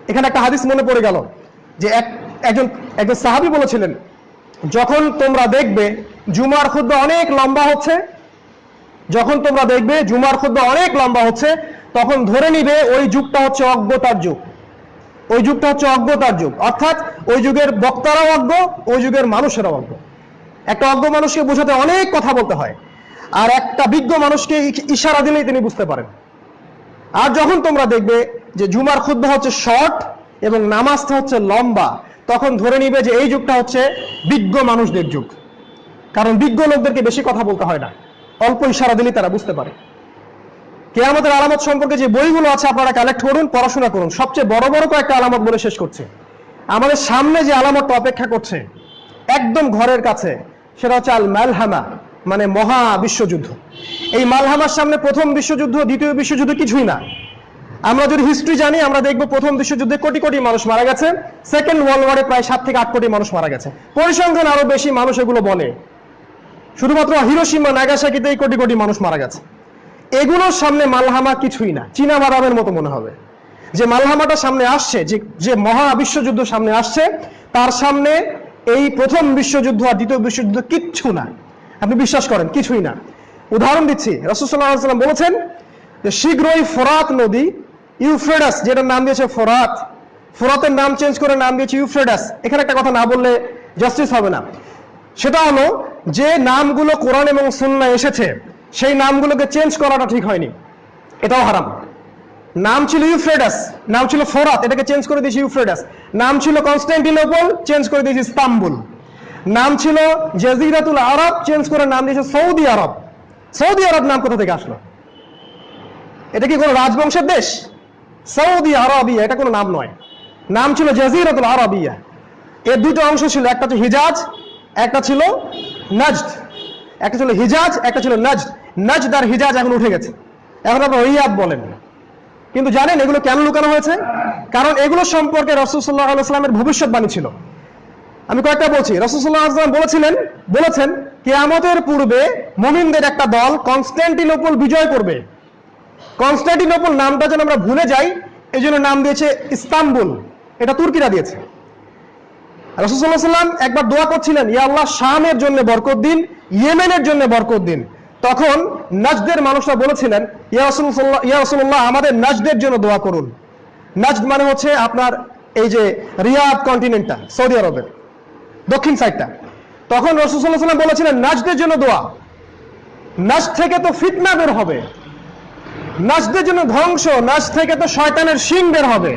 এখানে একটা হাদিস মনে পড়ে গেল যে একজন সাহাবী বলেছিলেন, যখন তোমরা দেখবে জুমার খুতবা অনেক লম্বা হচ্ছে, যখন তোমরা দেখবে জুমার খুতবা অনেক লম্বা হচ্ছে, তখন ধরে নিবে ওই যুগটা হচ্ছে অজ্ঞতার যুগ। ওই যুগটা হচ্ছে অজ্ঞতার যুগ, অর্থাৎ ওই যুগের বক্তারাও অজ্ঞ, ওই যুগের মানুষেরাও অজ্ঞ। একটা অজ্ঞ মানুষকে বোঝাতে অনেক কথা বলতে হয়, আর একটা বিজ্ঞ মানুষকে ইশারা দিলেই তিনি বুঝতে পারেন। আর যখন তোমরা দেখবে যে জুমার খুতবা হচ্ছে শর্ট এবং নামাজটা হচ্ছে লম্বা, তখন ধরে নিবে যে এই যুগটা হচ্ছে বিজ্ঞ মানুষদের যুগ। কারণ বিজ্ঞ লোকদেরকে বেশি কথা বলতে হয় না, অল্প ইশারা দিলেই তারা বুঝতে পারে। কিয়ামতের আলামত সম্পর্কে যে বইগুলো আছে আপনারা কালেক্ট করুন, পড়াশোনা করুন। সবচেয়ে বড় বড় কয়েকটা আলামত বলে শেষ করছে। আমাদের সামনে যে আলামতটা অপেক্ষা করছে একদম ঘরের কাছে, সেটা হচ্ছে আল মালহামা, মানে মহা বিশ্বযুদ্ধ। এই মালহামার সামনে প্রথম বিশ্বযুদ্ধ, দ্বিতীয় বিশ্বযুদ্ধ কিছুই না। আমরা যদি হিস্ট্রি জানি, আমরা দেখবো প্রথম বিশ্বযুদ্ধে কোটি কোটি মানুষ মারা গেছে, সেকেন্ড ওয়ার্ল্ড ওয়ারে প্রায় 7 থেকে 8 কোটি মানুষ মারা গেছে। পরিসংখ্যান আরো বেশি, মানুষ এগুলো বলে। শুধুমাত্র হিরোশিমা নাগাসাকিতেই কোটি কোটি মানুষ মারা গেছে। এগুলোর সামনে মালহামা কিছুই না, চীনা বাদামের মতো মনে হবে। যে মালহামাটা সামনে আসছে, যে মহা বিশ্বযুদ্ধ সামনে আসছে, তার সামনে এই প্রথম বিশ্বযুদ্ধ আর দ্বিতীয় বিশ্বযুদ্ধ কিচ্ছু না। আপনি বিশ্বাস করেন, কিছুই না। উদাহরণ দিচ্ছি, রাসূল সাল্লাল্লাহু আলাইহি ওয়াসাল্লাম বলেছেন যে শীঘ্রই ফোরাত নদী, ইউফ্রেটাস, যেটার নাম দিয়েছে ফোরাত, ফোরাতের নাম চেঞ্জ করে নাম দিয়েছে ইউফ্রেটাস। এখানে একটা কথা না বললে জাস্টিস হবে না। সেটা হলো যে নামগুলো কোরআন এবং সুন্নাহ এসেছে সেই নামগুলোকে চেঞ্জ করাটা ঠিক হয়নি, এটাও হারাম। নাম ছিল ইউফ্রেটাস, নাম ছিল ফোরাত, এটাকে চেঞ্জ করে দিয়েছি ইউফ্রেটাস। নাম ছিল কনস্টান্টিনোপল, চেঞ্জ করে দিয়েছি ইস্তাম্বুল। নাম ছিল জাজিরাতুল আরব, চেঞ্জ করে নাম দিয়েছে সৌদি আরব। সৌদি আরব নাম কোথা থেকে আসলো? এটা কি কোনো রাজবংশের দেশ? সৌদি আরবিয়া এটা কোনো নাম নয়, নাম ছিল জাজিরাতুল আরবিয়া। এর দুটো অংশ ছিল, একটা ছিল হিজাজ, একটা ছিল নাজদ। একটা ছিল হিজাজ, একটা ছিল নাজদ। নাজদ আর হিজাজ এখন উঠে গেছে, এখন আপনারা রিয়াদ বলেন। কিন্তু জানেন এগুলো কেন লুকানো হয়েছে? কারণ এগুলো সম্পর্কে রাসূল সাল্লাল্লাহু আলাইহি ওয়াসাল্লামের ভবিষ্যৎবাণী ছিল। আমি কয়েকটা বলছি। রাসূল সাল্লাল্লাহু আলাইহি ওয়াসাল্লাম বলেছেন কিয়ামতের পূর্বে মুমিনদের একটা দল কনস্টান্টিনোপল বিজয় করবে। কনস্টান্টিনোপল নামটা যেন আমরা ভুলে যাই, এই জন্য নাম দিয়েছে ইস্তাম্বুল, এটা তুর্কিরা দিয়েছে। রাসূল সাল্লাল্লাহু আলাইহি ওয়াসাল্লাম একবার দোয়া করছিলেন, ইয়া আল্লাহ শামের জন্য বরকত দিন, ইয়েমেনের জন্য বরকত দিন। তখন নাজদের মানুষরা বলেছিলেন, ইয়া রাসূলুল্লাহ আমাদের নাজদের জন্য দোয়া করুন। নাজদ মানে হচ্ছে আপনার এই যে রিয়াদ কন্টিনেন্টটা, সৌদি আরবের দক্ষিণ সাইডটা। তখন রাসূল সাল্লাল্লাহু আলাইহি ওয়াসাল্লাম বলেছিলেন নাজদের জন্য দোয়া। নাজদ থেকে তো ফিতনা বের হবে, নাজদের জন্য ধ্বংস, নাজদ থেকে তো শয়তানের শিং বের হবে।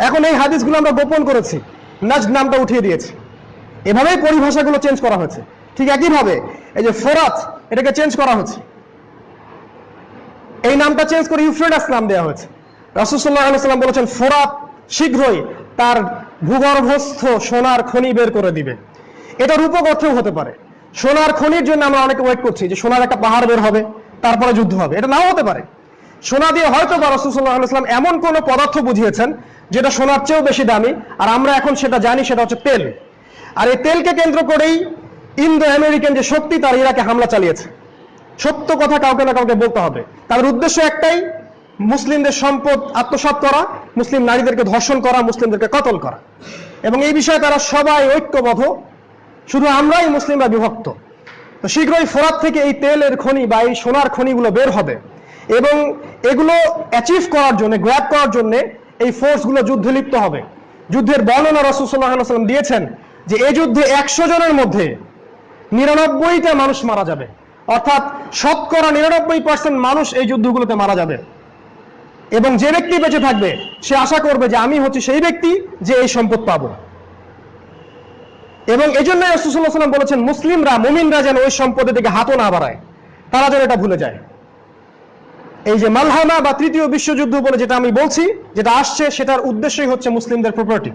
এখন এই হাদিসগুলো আমরা গোপন করেছি, নাজদ নামটা উঠিয়ে দিয়েছি। এভাবেই পরিভাষাগুলো চেঞ্জ করা হয়েছে। ঠিক একইভাবে এই যে ফোরাত, এটাকে চেঞ্জ করা হয়েছে, এই নামটা চেঞ্জ করে ইউফ্রেটাস নাম দেওয়া হয়েছে। রাসূল সাল্লাল্লাহু আলাইহি ওয়াসাল্লাম বলেছেন ফোরাত শীঘ্রই তার ভূগর্ভস্থ সোনার খনি বের করে দিবে। এটা রূপক অর্থেও হতে পারে। সোনার খনির জন্য আমরা অনেকে ওয়েট করছি যে সোনার একটা পাহাড় বের হবে, তারপরে যুদ্ধ হবে। এটা নাও হতে পারে। সোনা দিয়ে হয়তো বা রাসূল সাল্লাল্লাহু আলাইহি ওয়াসাল্লাম এমন কোন পদার্থ বুঝিয়েছেন যেটা সোনার চেয়েও বেশি দামি, আর আমরা এখন সেটা জানি, সেটা হচ্ছে তেল। আর এই তেলকে কেন্দ্র করেই ইন্দো আমেরিকান যে শক্তি, তারা ইরাকে হামলা চালিয়েছে। সত্য কথা কাউকে না কাউকে বলতে হবে। তাদের উদ্দেশ্য একটাই, মুসলিমদের সম্পদ আত্মসাৎ করা, মুসলিম নারীদেরকে ধর্ষণ করা, মুসলিমদেরকে কতল করা। এবং এই বিষয়ে তারা সবাই ঐক্যবদ্ধ, শুধু আমরাই মুসলিমরা বিভক্ত। তো শীঘ্রই ফোরাত থেকে এই তেলের খনি বা এই সোনার খনিগুলো বের হবে, এবং এগুলো অ্যাচিভ করার জন্য, গ্র্যাব করার জন্য এই ফোর্সগুলো যুদ্ধে লিপ্ত হবে। যুদ্ধের বর্ণনা রাসূল সাল্লাল্লাহু আলাইহি ওয়াসাল্লাম দিয়েছেন যে এই যুদ্ধে 100 জনের মধ্যে 99টা মানুষ মারা যাবে, অর্থাৎ শতকরা 99% মানুষ এই যুদ্ধগুলোতে মারা যাবে। এবং যে ব্যক্তি বেঁচে থাকবে সে আশা করবে যে আমি হচ্ছে সেই ব্যক্তি যে এই সম্পদ পাবো। এবং এই জন্য রাসূল সাল্লাল্লাহু আলাইহি ওয়াসাল্লাম বলেছেন, মুসলিমরা, মুমিনরা যেন ওই সম্পদের দিকে হাতও না বাড়ায়, তারা যেন এটা ভুলে যায়। এই যে মালহামা বা তৃতীয় বিশ্বযুদ্ধ বলে যেটা আমি বলছি, যেটা আসছে, সেটার উদ্দেশ্যই হচ্ছে মুসলিমদের প্রপার্টি।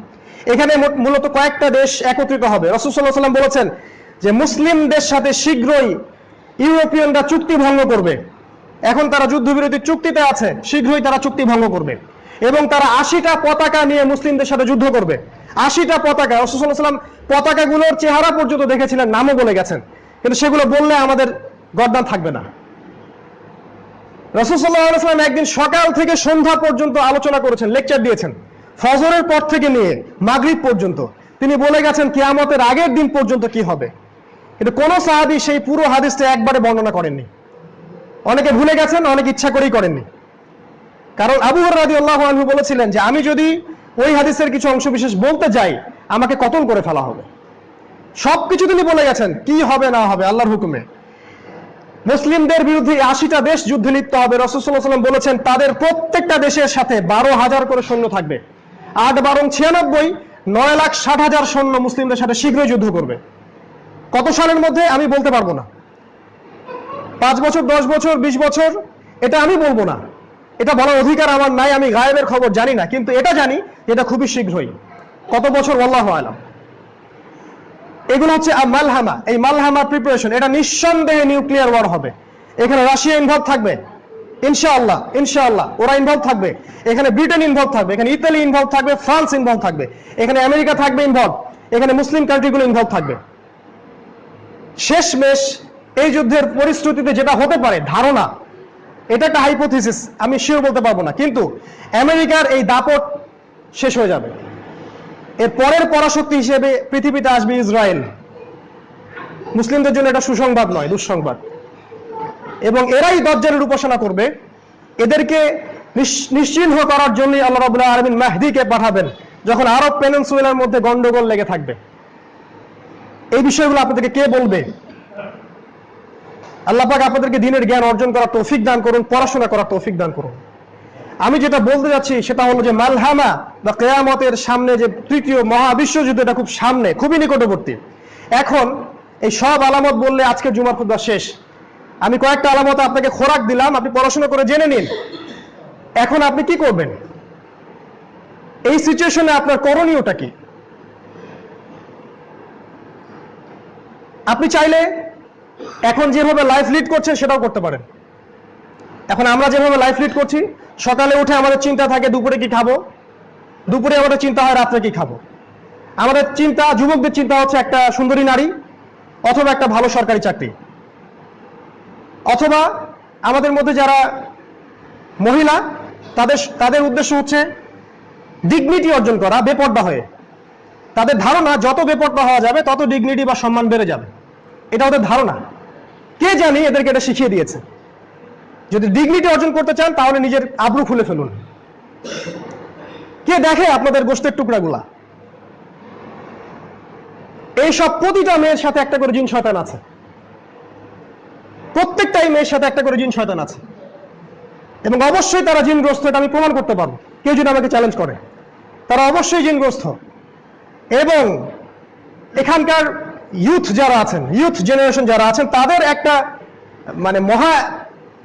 এখানে মূলত কয়েকটা দেশ একত্রিত হবে। রাসূল সাল্লাল্লাহু আলাইহি ওয়াসাল্লাম বলেছেন যে মুসলিমদের সাথে শীঘ্রই ইউরোপিয়ানরা চুক্তি ভঙ্গ করবে। এখন তারা যুদ্ধবিরতি চুক্তিতে আছে, শীঘ্রই তারা চুক্তি ভঙ্গ করবে, এবং তারা 80টা পতাকা নিয়ে মুসলিমদের সাথে যুদ্ধ করবে। 80টা পতাকা। রাসূল সাল্লাল্লাহু আলাইহি ওয়াসাল্লাম পতাকাগুলোর চেহারা পর্যন্ত দেখেছিলেন, নামও বলে গেছেন, কিন্তু সেগুলো বললে আমাদের গর্দান থাকবে না। রাসূল সাল্লাল্লাহু আলাইহি ওয়াসাল্লাম একদিন সকাল থেকে সন্ধ্যা পর্যন্ত আলোচনা করেছেন, লেকচার দিয়েছেন, ফজরের পর থেকে নিয়ে মাগরিব পর্যন্ত। তিনি বলে গেছেন কিয়ামতের আগের দিন পর্যন্ত কি হবে, কিন্তু কোন সাহাবী সেই পুরো হাদিসটা একবারে বর্ণনা করেননি। অনেকে ভুলে গেছেন, অনেকে ইচ্ছা করেই করেননি। কারণ আবু হুরায়রা রাদিয়াল্লাহু আনহু বলেছিলেন যে আমি যদি ওই হাদিসের কিছু অংশ বিশেষ বলতে যাই, আমাকে কতল করে ফেলা হবে। সবকিছু তিনি বলে গেছেন, কি হবে না হবে আল্লাহর হুকুমে। মুসলিমদের বিরুদ্ধে 80টা দেশ যুদ্ধে লিপ্ত হবে। রাসূল সাল্লাল্লাহু আলাইহি ওয়াসাল্লাম বলেছেন তাদের প্রত্যেকটা দেশের সাথে 12,000 করে সৈন্য থাকবে। 8 12 96, 9,60,000 সৈন্য মুসলিমদের সাথে শীঘ্রই যুদ্ধ করবে। কত সালের মধ্যে আমি বলতে পারবো না, 5 বছর, 10 বছর, 20 বছর, এটা আমি বলবো না, এটা বলার অধিকার আমার নাই। আমি গায়েবের খবর জানি না, কিন্তু এটা জানি এটা খুবই শীঘ্রই। কত বছর আল্লাহু আ'লাম। এগুলো হচ্ছে মালহামা। এই মালহামা প্রিপারেশন, এটা নিঃসন্দেহে নিউক্লিয়ার ওয়ার হবে। এখানে রাশিয়া ইনভলভ থাকবে ইনশাআল্লাহ, ইনশাআল্লাহ ওরা ইনভলভ থাকবে। এখানে ব্রিটেন ইনভলভ থাকবে, এখানে ইতালি ইনভলভ থাকবে, ফ্রান্স ইনভলভ থাকবে, এখানে আমেরিকা থাকবে ইনভলভ, এখানে মুসলিম কান্ট্রিগুলো ইনভলভ থাকবে। শেষমেশ এই যুদ্ধের পরিস্থিতিতে যেটা হতে পারে, ধারণা, এটা একটা হাইপোথিসিস, আমি শিওর বলতে পারবো না, কিন্তু আমেরিকার এই দাপট শেষ হয়ে যাবে। এর পরের পরাশক্তি হিসেবে পৃথিবীতে আসবে ইসরায়েল। মুসলিমদের জন্য এটা সুসংবাদ নয়, দুঃসংবাদ। এবং এরাই দজ্জালের উপাসনা করবে। এদেরকে নিশ্চিহ্ন করার জন্য আল্লাহ রাব্বুল আলামিন মাহদীকে পাঠাবেন, যখন আরব পেনিনসুলার মধ্যে গন্ডগোল লেগে থাকবে। এই বিষয়গুলো আপনাদেরকে কে বলবে? আল্লাহ পাক আপনাদেরকে দ্বীনের জ্ঞান অর্জন করার তৌফিক দান করুন, পড়াশোনা করার তৌফিক দান করুন। আমি যেটা বলতে যাচ্ছি সেটা হলো যে মালহামা বা কিয়ামতের সামনে যে তৃতীয় মহাবিশ্বযুদ্ধ, এটা খুব সামনে, খুবই নিকটবর্তী। এখন এই সব আলামত বললে আজকে জুমার খুতবা শেষ। আমি কয়েকটা আলামত আপনাকে খোরাক দিলাম, আপনি পড়াশোনা করে জেনে নিন। এখন আপনি কি করবেন? এই সিচুয়েশনে আপনার করণীয়টা কি? আপনি চাইলে এখন যেভাবে লাইফ লিড করছেন সেটাও করতে পারেন। এখন আমরা যেভাবে লাইফ লিড করছি, সকালে উঠে আমাদের চিন্তা থাকে দুপুরে কি খাবো, দুপুরে আমাদের চিন্তা হয় রাত্রে কি খাবো। আমাদের চিন্তা, যুবকদের চিন্তা হচ্ছে একটা সুন্দরী নারী, অথবা একটা ভালো সরকারি চাকরি, অথবা আমাদের মধ্যে যারা মহিলা, তাদের উদ্দেশ্য হচ্ছে ডিগনিটি অর্জন করা বেপর্দা হয়ে। তাদের ধারণা যত বেপর্দা হওয়া যাবে তত ডিগনিটি বা সম্মান বেড়ে যাবে, এটা ওদের ধারণা। কে জানি এদেরকে এটা শিখিয়ে দিয়েছে। যদি ডিগনিটি অর্জন করতে চান তাহলে নিজের আব্রু খুলে ফেলুন। কে দেখে আপনাদের গোশতের টুকরাগুলা? এইসব প্রতিটা মেয়ের সাথে একটা করে জিন শয়তান আছে, প্রত্যেকটাই মেয়ের সাথে একটা করে জিন শয়তান আছে, এবং অবশ্যই তারা জিনগ্রস্ত। এটা আমি প্রমাণ করতে পারবো, কেউ যদি আমাকে চ্যালেঞ্জ করে। তারা অবশ্যই জিনগ্রস্ত। এবং এখানকার ইউথ যারা আছেন, ইউথ জেনারেশন যারা আছেন, তাদের একটা মানে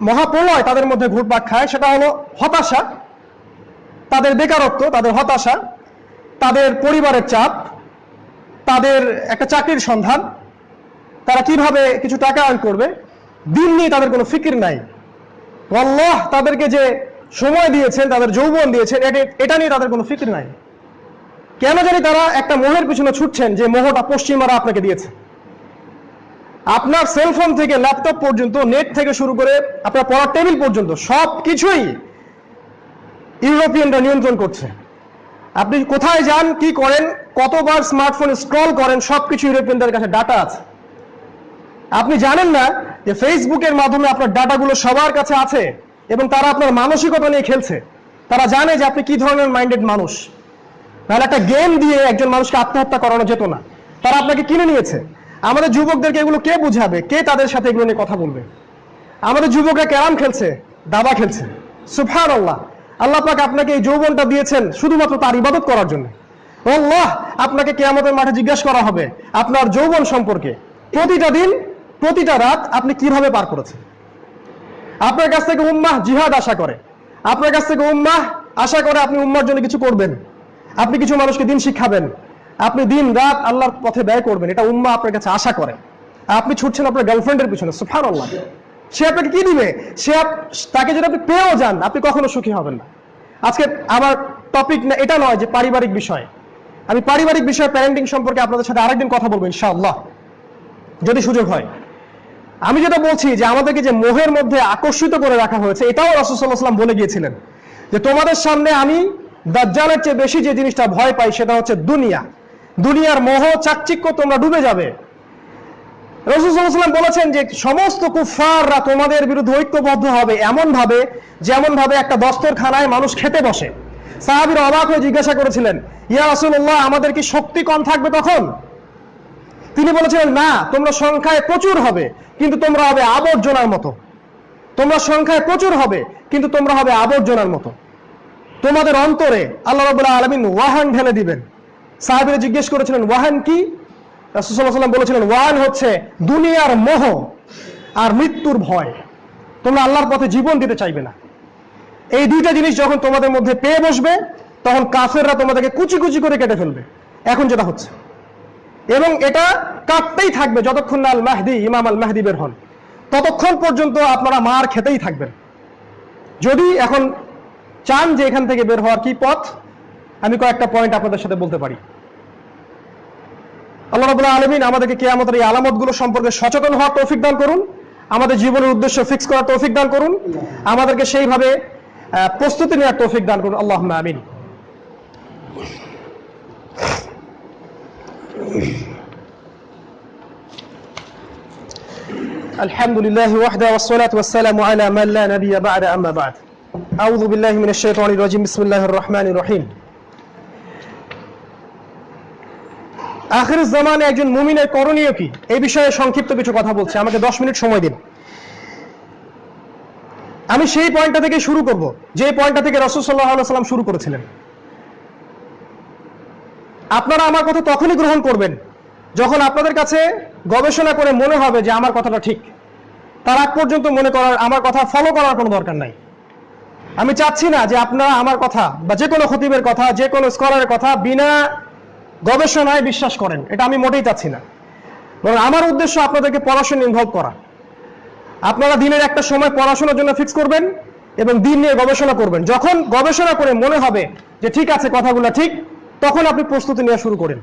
মহাপ্রলয় তাদের মধ্যে ঘুরপাক খায়। সেটা হলো হতাশা, তাদের বেকারত্ব, তাদের হতাশা, তাদের পরিবারের চাপ, তাদের একটা চাকরির সন্ধান, তারা কিভাবে কিছু টাকা আর্ন করবে, দিন নিয়ে তাদের কোনো ফিকির নাই। আল্লাহ তাদেরকে যে সময় দিয়েছেন, তাদের যৌবন দিয়েছেন, এটা নিয়ে তাদের কোনো ফিক্র নাই। কেন জানি তারা একটা মোহের পিছনে ছুটছেন, যে মোহটা পশ্চিমারা আপনাকে দিয়েছে। আপনার সেলফোন থেকে ল্যাপটপ পর্যন্ত, নেট থেকে শুরু করে আপনার পড়ার টেবিল পর্যন্ত সব কিছুই ইউরোপিয়ানরা নিয়ন্ত্রণ করছে। আপনি কোথায় যান, কি করেন, কতবার স্মার্টফোন স্ক্রল করেন, সবকিছু ইউরোপিয়ানদের কাছে ডাটা আছে। আপনি জানেন না যে ফেসবুকের মাধ্যমে আপনার ডাটাগুলো সবার কাছে আছে এবং তারা আপনার মানসিকতা নিয়ে খেলছে। তারা জানে যে আপনি কি ধরনের মাইন্ডেড মানুষ। তাহলে একটা গেম দিয়ে একজন মানুষকে আত্মহত্যা করানো যেত না, তারা আপনাকে কিনে নিয়েছে। আমাদের যুবকদেরকে এগুলো কে বুঝাবে, কে তাদের সাথে এগুলো নিয়ে কথা বলবে? আমাদের যুবকরা ক্যারাম খেলছে, দাবা খেলছে। সুবহানাল্লাহ, আল্লাহ পাক আপনাকে এই যৌবনটা দিয়েছেন শুধুমাত্র তার ইবাদত করার জন্য। আল্লাহ আপনাকে কিয়ামতের মাঠে জিজ্ঞাসা করা হবে আপনার যৌবন সম্পর্কে। প্রতিটা দিন, প্রতিটা রাত আপনি কিভাবে পার করেছেন। আপনার কাছ থেকে উম্মাহ জিহাদ আশা করে, আপনার কাছ থেকে উম্মাহ আশা করে আপনি উম্মার জন্য কিছু করবেন, আপনি কিছু মানুষকে দিন শিখাবেন, আপনি দিন রাত আল্লাহর পথে ব্যয় করবেন, এটা উম্মাহ আপনার কাছে আশা করে। আপনি ছুটছেন আপনার গার্লফ্রেন্ডের পিছনে। সুবহানাল্লাহ, সে আপনাকে কি দিবে? তাকে যদি আপনি পেয়েও যান, আপনি কখনো সুখী হবেন না। আজকে আমার টপিক না এটা নয় যে পারিবারিক বিষয়। আমি পারিবারিক বিষয়, প্যারেন্টিং সম্পর্কে আপনাদের সাথে আরেকদিন কথা বলবো ইনশাআল্লাহ, যদি সুযোগ হয়। আমি যেটা বলছি যে আমাদেরকে যে মোহের মধ্যে আকর্ষিত করে রাখা হয়েছে, এটাও রাসূল সাল্লাল্লাহু আলাইহি ওয়াসাল্লাম বলে গিয়েছিলেন যে তোমাদের সামনে আমি দাজ্জালের চেয়ে বেশি যে জিনিসটা ভয় পাই সেটা হচ্ছে দুনিয়া। দুনিয়ার মোহ চাকচিক্য তোমরা ডুবে যাবে। রাসূল সাল্লাল্লাহু আলাইহি ওয়াসাল্লাম বলেছেন যে সমস্ত কুফফাররা তোমাদের বিরুদ্ধে ঐক্যবদ্ধ হবে এমন ভাবে, যেমন ভাবে একটা দস্তরখানায় মানুষ খেতে বসে। সাহাবীরা অবাক হয়ে জিজ্ঞাসা করেছিলেন, ইয়া রাসূলুল্লাহ, আমাদের কি শক্তি কম থাকবে তখন? তিনি বলেছিলেন, না, তোমরা সংখ্যায় প্রচুর হবে কিন্তু তোমরা হবে আবর্জনার মতো। তোমরা সংখ্যায় প্রচুর হবে কিন্তু তোমরা হবে আবর্জনার মতো। তোমাদের অন্তরে আল্লাহ রাব্বুল আলামিন ওয়াহান ঢেলে দিবেন। সাহাবীরা জিজ্ঞেস করেছিলেন, ওয়াহান কি? রাসূল সাল্লাল্লাহু আলাইহি ওয়াসাল্লাম বলেছিলেন, ওয়াহান হচ্ছে দুনিয়ার মোহ আর মৃত্যুর ভয়। তোমরা আল্লাহর পথে জীবন দিতে চাইবে না। এই দুইটা জিনিস যখন তোমাদের মধ্যে পেয়ে বসবে, তখন কাফেররা তোমাদেরকে কুচি কুচি করে কেটে ফেলবে, এখন যেটা হচ্ছে। এবং এটা কাটতেই থাকবে যতক্ষণ না আল মাহদি, ইমাম আল মাহদি বের হন, ততক্ষণ পর্যন্ত আপনারা মার খেতেই থাকবেন। যদি এখন চান যে এখান থেকে বের হওয়ার কি পথ, আমি কয়েকটা পয়েন্ট আপনাদের সাথে বলতে পারি। আল্লাহ রাব্বুল আলামিন আমাদেরকে কিয়ামতের এই আলামতগুলো সম্পর্কে সচেতন হওয়ার তৌফিক দান করুন, আমাদের জীবনের উদ্দেশ্য ফিক্স করার তৌফিক দান করুন, আমাদেরকে সেইভাবে প্রস্তুতি নেওয়ার তৌফিক দান করুন। আল্লাহুম্মা আমিন। আলহামদুলিল্লাহি ওয়াহদা ওয়াসসালাতু ওয়াসসালামু আলা মান লা নাবিয়্যা বা'দা, আম্মা বা'দ। আউযু বিল্লাহি মিনাশ শাইতানির রাজীম। বিসমিল্লাহির রহমানির রহিম। আখির জামানে একজন মুমিনের করণীয় কি, এই বিষয়ে সংক্ষিপ্ত কিছু কথা বলছি। আমাকে 10 মিনিট সময় দিন। আমি সেই পয়েন্টটা থেকে শুরু করব যে পয়েন্টটা থেকে রাসূল সাল্লাল্লাহু আলাইহি ওয়াসাল্লাম শুরু করেছিলেন। আপনারা আমার কথা তখনই গ্রহণ করবেন যখন আপনাদের কাছে গবেষণা করে মনে হবে যে আমার কথাটা ঠিক। তার আগ পর্যন্ত মনে করার, আমার কথা ফলো করার কোনো দরকার নাই। আমি চাচ্ছি না যে আপনারা আমার কথা বা যে কোনো খতিবের কথা, যে কোনো স্কলারের কথা বিনা গবেষণায় বিশ্বাস করেন, এটা আমি মোটেই চাচ্ছি না। বরং আমার উদ্দেশ্য আপনাদেরকে পড়াশোনা ইনভলভ করা। আপনারা দিনের একটা সময় পড়াশোনার জন্য ফিক্স করবেন এবং দিন নিয়ে গবেষণা করবেন। যখন গবেষণা করে মনে হবে যে ঠিক আছে, কথাগুলো ঠিক, তখন আপনি প্রস্তুতি নেওয়া শুরু করেন।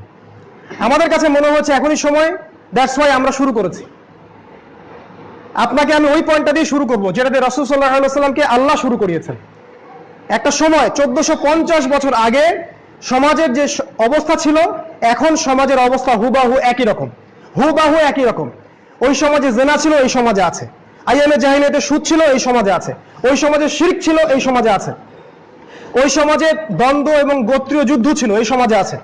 আমাদের কাছে মনে হচ্ছে এখনই সময়, দ্যাটস ওয়াই আমরা শুরু করেছি। আপনাকে আমি ওই পয়েন্টটা দিয়ে শুরু করব যেটা দিয়ে রাসূল সাল্লাল্লাহু আলাইহি ওয়াসাল্লামকে আল্লাহ শুরু করিয়েছেন। একটা সময় 1450 বছর আগে সমাজের যে অবস্থা ছিল, এখন সমাজের অবস্থা হুবাহু একই রকম, হুবাহু একই রকম। ওই সমাজে জেনা ছিল, এই সমাজে আছে। আইয়ামে জাহিলিয়াতে সুদ ছিল, এই সমাজে আছে। ওই সমাজে শিরক ছিল, এই সমাজে আছে। ওই সমাজে দ্বন্দ্ব এবং গোত্রীয় যুদ্ধ ছিল, এই সমাজে আছে।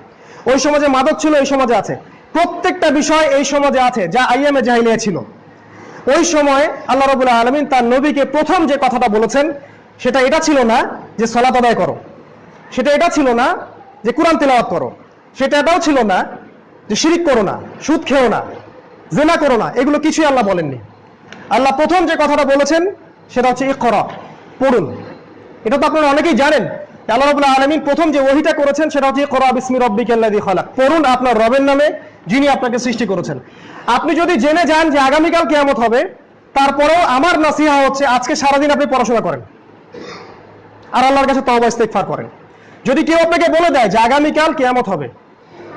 ওই সমাজে মাদক ছিল, এই সমাজে আছে। প্রত্যেকটা বিষয় এই সমাজে আছে যা আইয়ামে জাহিলিয়া ছিল। ওই সময় আল্লাহ রাব্বুল আলামিন তার নবীকে প্রথম যে কথাটা বলেছেন সেটা এটা ছিল না যে সালাত আদায় করো, সেটা এটা ছিল না যে কুরআন তেলাওয়াত করো, সেটা এটাও ছিল না যে শিরক করো না, সুদ খেও না, জিনা করো না। এগুলো কিছুই আল্লাহ বলেননি। আল্লাহ প্রথম যে কথাটা বলেছেন সেটা হচ্ছে ইকরা, পড়ুন। এটা তো আপনারা অনেকেই জানেন। আল্লাহ রাব্বুল আলামিন প্রথম যে ওহীটা করেছেন সেটা হচ্ছে ইকরা বিসমি রাব্বিকাল্লাযী খালাক, পড়ুন আপনার রবের নামে যিনি আপনাকে সৃষ্টি করেছেন। আপনি যদি জেনে যান যে আগামীকাল কিয়ামত হবে, তারপরেও আমার নসিহা হচ্ছে আজকে সারাদিন আপনি পড়াশোনা করেন। আর আল্লাহর কাছে তওবা ইস্তেগফার করেন। যদি কেউ আপনাকে বলে দেয় যে আগামীকাল কিয়ামত হবে,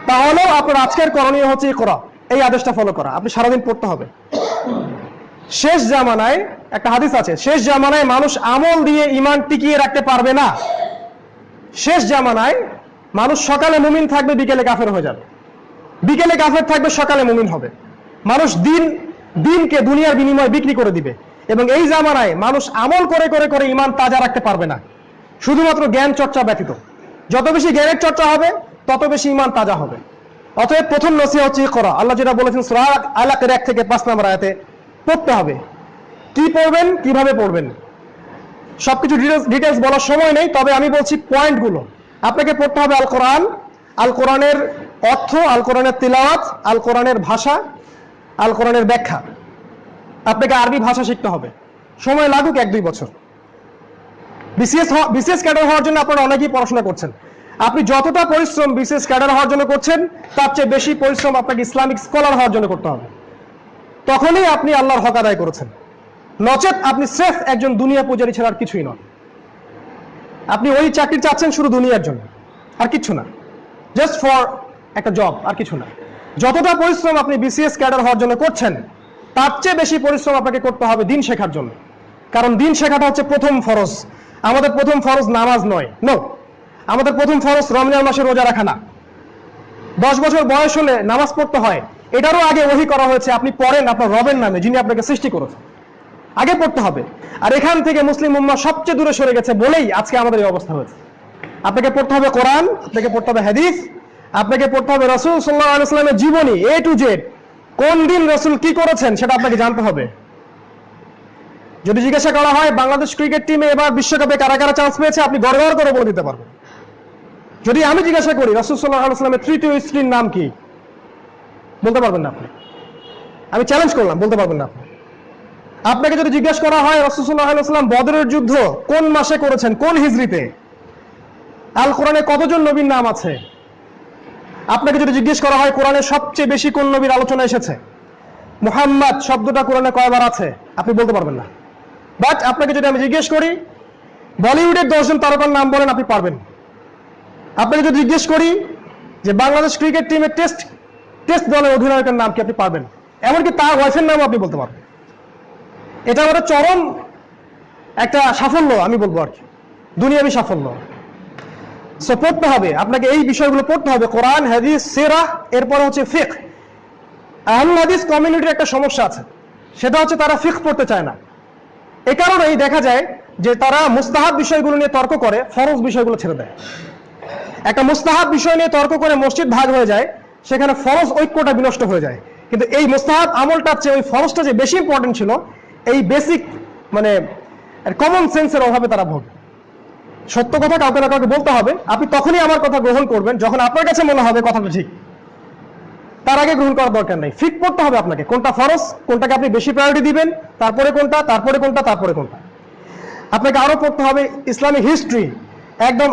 তাহলেও আপনার আজকের করণীয় হচ্ছে ইকরা, এই আদেশটা ফলো করা। আপনি সারাদিন পড়তে হবে। শেষ জামানায় একটা হাদিস আছে, শেষ জামানায় মানুষ আমল দিয়ে ঈমান টিকিয়ে রাখতে পারবে না। শেষ জামানায় মানুষ সকালে মুমিন থাকবে, বিকেলে কাফের হয়ে যাবে, বিকেলে কাফের থাকবে, সকালে মুমিন হবে। মানুষ দিনকে দুনিয়ার বিনিময়ে বিক্রি করে দিবে। এবং এই জামানায় মানুষ আমল করে করে করে ঈমান তাজা রাখতে পারবে না, শুধুমাত্র জ্ঞান চর্চা ব্যতীত। যত বেশি জ্ঞানের চর্চা হবে, তত বেশি ঈমান তাজা হবে। অতএব প্রথম নসিহত হচ্ছে ইকরা। আল্লাহ যেটা বলেছেন সূরা আলাকের 1 থেকে 5 নম্বর আয়াতে, পড়তে হবে। কি পড়বেন, কিভাবে পড়বেন, সবকিছু ডিটেলস বলার সময় নেই, তবে আমি বলছি পয়েন্টগুলো। আপনাকে পড়তে হবে আল কোরআন, আল কোরআনের অর্থ, আল কোরআনের তিলাওয়াত, আল কোরআনের ভাষা, আল কোরআনের ব্যাখ্যা। আপনাকে আরবি ভাষা শিখতে হবে, সময় লাগুক 1-2 বছর। বিসিএস ক্যাডার হওয়ার জন্য আপনারা অনেকেই পড়াশোনা করছেন। আপনি যতটা পরিশ্রম বিসিএস ক্যাডার হওয়ার জন্য করছেন, তার চেয়ে বেশি পরিশ্রম আপনাকে ইসলামিক স্কলার হওয়ার জন্য করতে হবে। তখনই আপনি আল্লাহর হক আদায় করেছেন। নচেত আপনি স্রেফ একজন দুনিয়া পূজারী ছাড়া আর কিছুই নন। আপনি ওই চাকরি চাচ্ছেন শুধু দুনিয়ার জন্য, আর কিছু না, জাস্ট ফর একটা জব, আর কিছু না। যতটা পরিশ্রম আপনি বিসিএস ক্যাডার হওয়ার জন্য করছেন, তার চেয়ে বেশি পরিশ্রম আপনাকে করতে হবে দিন শেখার জন্য। কারণ দিন শেখাটা হচ্ছে প্রথম ফরজ। আমাদের প্রথম ফরজ নামাজ নয়, নো। আমাদের প্রথম ফরজ রমজান মাসে রোজা রাখা না। 10 বছর বয়স হলে নামাজ পড়তে হয়, এটারও আগে ওহী করা হয়েছে, আপনি পড়েন আপনার রবের নামে, যিনি আপনাকে সৃষ্টি করেছেন। আগে পড়তে হবে। আর এখান থেকে মুসলিম উম্মাহ সবচেয়ে দূরে সরে গেছে বলেই আজকে আমাদের এই অবস্থা হয়েছে। আপনাকে পড়তে হবে কোরআন, আপনাকে পড়তে হবে হাদিস, আপনাকে পড়তে হবে রাসূল সাল্লাল্লাহু আলাইহি ওয়াসাল্লামের জীবনী A to Z। কোন দিন রাসূল কি করেছেন সেটা আপনাকে জানতে হবে। যদি জিজ্ঞাসা করা হয় বাংলাদেশ ক্রিকেট টিমে এবার বিশ্বকাপে কারা কারা চান্স পেয়েছে, আপনি গড়গড় করে বলে দিতে পারবেন। যদি আমি জিজ্ঞাসা করি রাসূল সাল্লাল্লাহু আলাইহি ওয়াসাল্লামের তৃতীয় স্ত্রীর নাম কি, বলতে পারবেন না আপনি। আমি চ্যালেঞ্জ করলাম, বলতে পারবেন না আপনি। আপনাকে যদি জিজ্ঞাসা করা হয় রাসূল সাল্লাল্লাহু আলাইহি ওয়াসাল্লাম বদরের যুদ্ধ কোন মাসে করেছেন, কোন হিজরিতে, আল কোরআনে কতজন নবীর নাম আছে, আপনাকে যদি জিজ্ঞেস করা হয় কোরআনে সবচেয়ে বেশি কোন নবীর আলোচনা এসেছে, মুহাম্মদ শব্দটা কোরআনে কয়বার আছে, আপনি বলতে পারবেন না। বাট আপনাকে যদি আমি জিজ্ঞেস করি বলিউডের 10 জন তারকার নাম বলেন, আপনি পারবেন। আপনাকে যদি জিজ্ঞেস করি যে বাংলাদেশ ক্রিকেট টিমের টেস্ট দলের অধিনায়কের নাম কি, আপনি পারবেন। এমনকি তার ওয়াইফের নামও আপনি বলতে পারবেন। এটা আমাদের চরম একটা সাফল্য, আমি বলবো আর কি, দুনিয়াবী সাফল্য। সো পড়তে হবে, আপনাকে এই বিষয়গুলো পড়তে হবে, কোরআন, হাদিস, সিরাহ, এরপরে হচ্ছে ফিকহ। আহলুল হাদিস কমিউনিটির একটা সমস্যা আছে, সেটা হচ্ছে তারা ফিকহ পড়তে চায় না। এ কারণেই দেখা যায় যে তারা মুস্তাহাব বিষয়গুলো নিয়ে তর্ক করে, ফরজ বিষয়গুলো ছেড়ে দেয়। একটা মুস্তাহাব বিষয় নিয়ে তর্ক করে মসজিদ ভাগ হয়ে যায়, সেখানে ফরজ ঐক্যটা বিনষ্ট হয়ে যায়। কিন্তু এই মুস্তাহাব আমলটার চেয়ে ওই ফরজটা যে বেশি ইম্পর্টেন্ট ছিল, এই বেসিক মানে কমন সেন্সের অভাবে তারা ভোগে। সত্য কথা কাউকে না কাউকে বলতে হবে। আপনি তখনই আমার কথা গ্রহণ করবেন যখন আপনার কাছে মনে হবে কথাটা ঠিক, তার আগে গ্রহণ করার দরকার নেই। ফিট করতে হবে আপনাকে, কোনটা ফরজ, কোনটাকে আপনি বেশি প্রায়োরিটি দিবেন, তারপরে কোনটা, তারপরে কোনটা, তারপরে কোনটা। আপনাকে আরো পড়তে হবে ইসলামিক হিস্ট্রি, একদম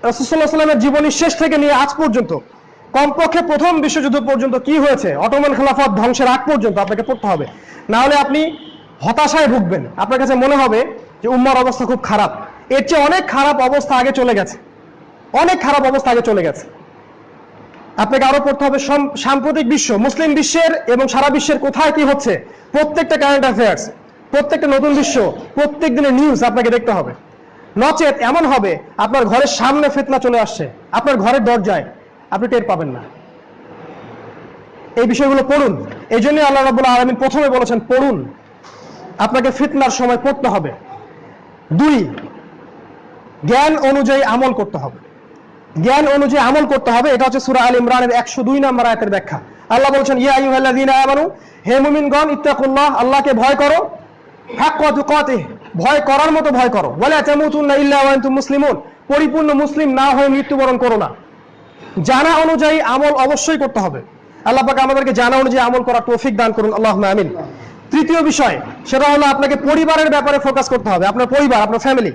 রাসূল সাল্লাল্লাহু আলাইহি ওয়াসাল্লামের জীবনী শেষ থেকে নিয়ে আজ পর্যন্ত, কমপক্ষে প্রথম বিশ্বযুদ্ধ পর্যন্ত কি হয়েছে, অটোমান খেলাফত ধ্বংসের আগ পর্যন্ত আপনাকে পড়তে হবে। না হলে আপনি হতাশায় ভুগবেন, আপনার কাছে মনে হবে যে উম্মার অবস্থা খুব খারাপ। এর চেয়ে অনেক খারাপ অবস্থা আগে চলে গেছে, অনেক খারাপ অবস্থা আগে চলে গেছে। আপনাকে আরো পড়তে হবে সাম্প্রতিক বিশ্ব, মুসলিম বিশ্বের এবং সারা বিশ্বের কোথায় কি হচ্ছে, প্রত্যেকটা কারেন্ট অ্যাফেয়ার্স, প্রত্যেকটা নতুন বিশ্ব, প্রত্যেক দিনের নিউজ আপনাকে দেখতে হবে। নচেত এমন হবে আপনার ঘরের সামনে ফিতনা চলে আসছে, আপনার ঘরের দরজায়, আপনি টের পাবেন না। এই বিষয়গুলো পড়ুন। এই জন্য আল্লাহ রাব্বুল আলামিন প্রথমে বলেছেন পড়ুন। আপনাকে ফিতনার সময় পড়তে হবে। 2, জ্ঞান অনুযায়ী আমল করতে হবে। জ্ঞান অনুযায়ী আমল করতে হবে, এটা হচ্ছে সূরা আল ইমরানের 102 নম্বর আয়াতের ব্যাখ্যা। আল্লাহ বলেছেন ইয়া আইয়ুহাল্লাযীনা আমানু, হে মুমিনগণ, ইত্তাকুল্লাহ, আল্লাহকে ভয় করো, হাক্কা তুকাতিহ, ভয় করার মতো ভয় করো, ওয়ালা তামুতুন্না ইল্লা ওয়া আনতুম মুসলিমুন, পরিপূর্ণ মুসলিম না হয়ে মৃত্যুবরণ করো না। জানা অনুযায়ী আমল অবশ্যই করতে হবে। আল্লাহ পাক আমাদেরকে জানা অনুযায়ী আমল করার তৌফিক দান করুন, আল্লাহুম্মা আমিন। 3য় বিষয়, সেটা হলো আপনাকে পরিবারের ব্যাপারে ফোকাস করতে হবে। আপনার পরিবার, আপনার ফ্যামিলি,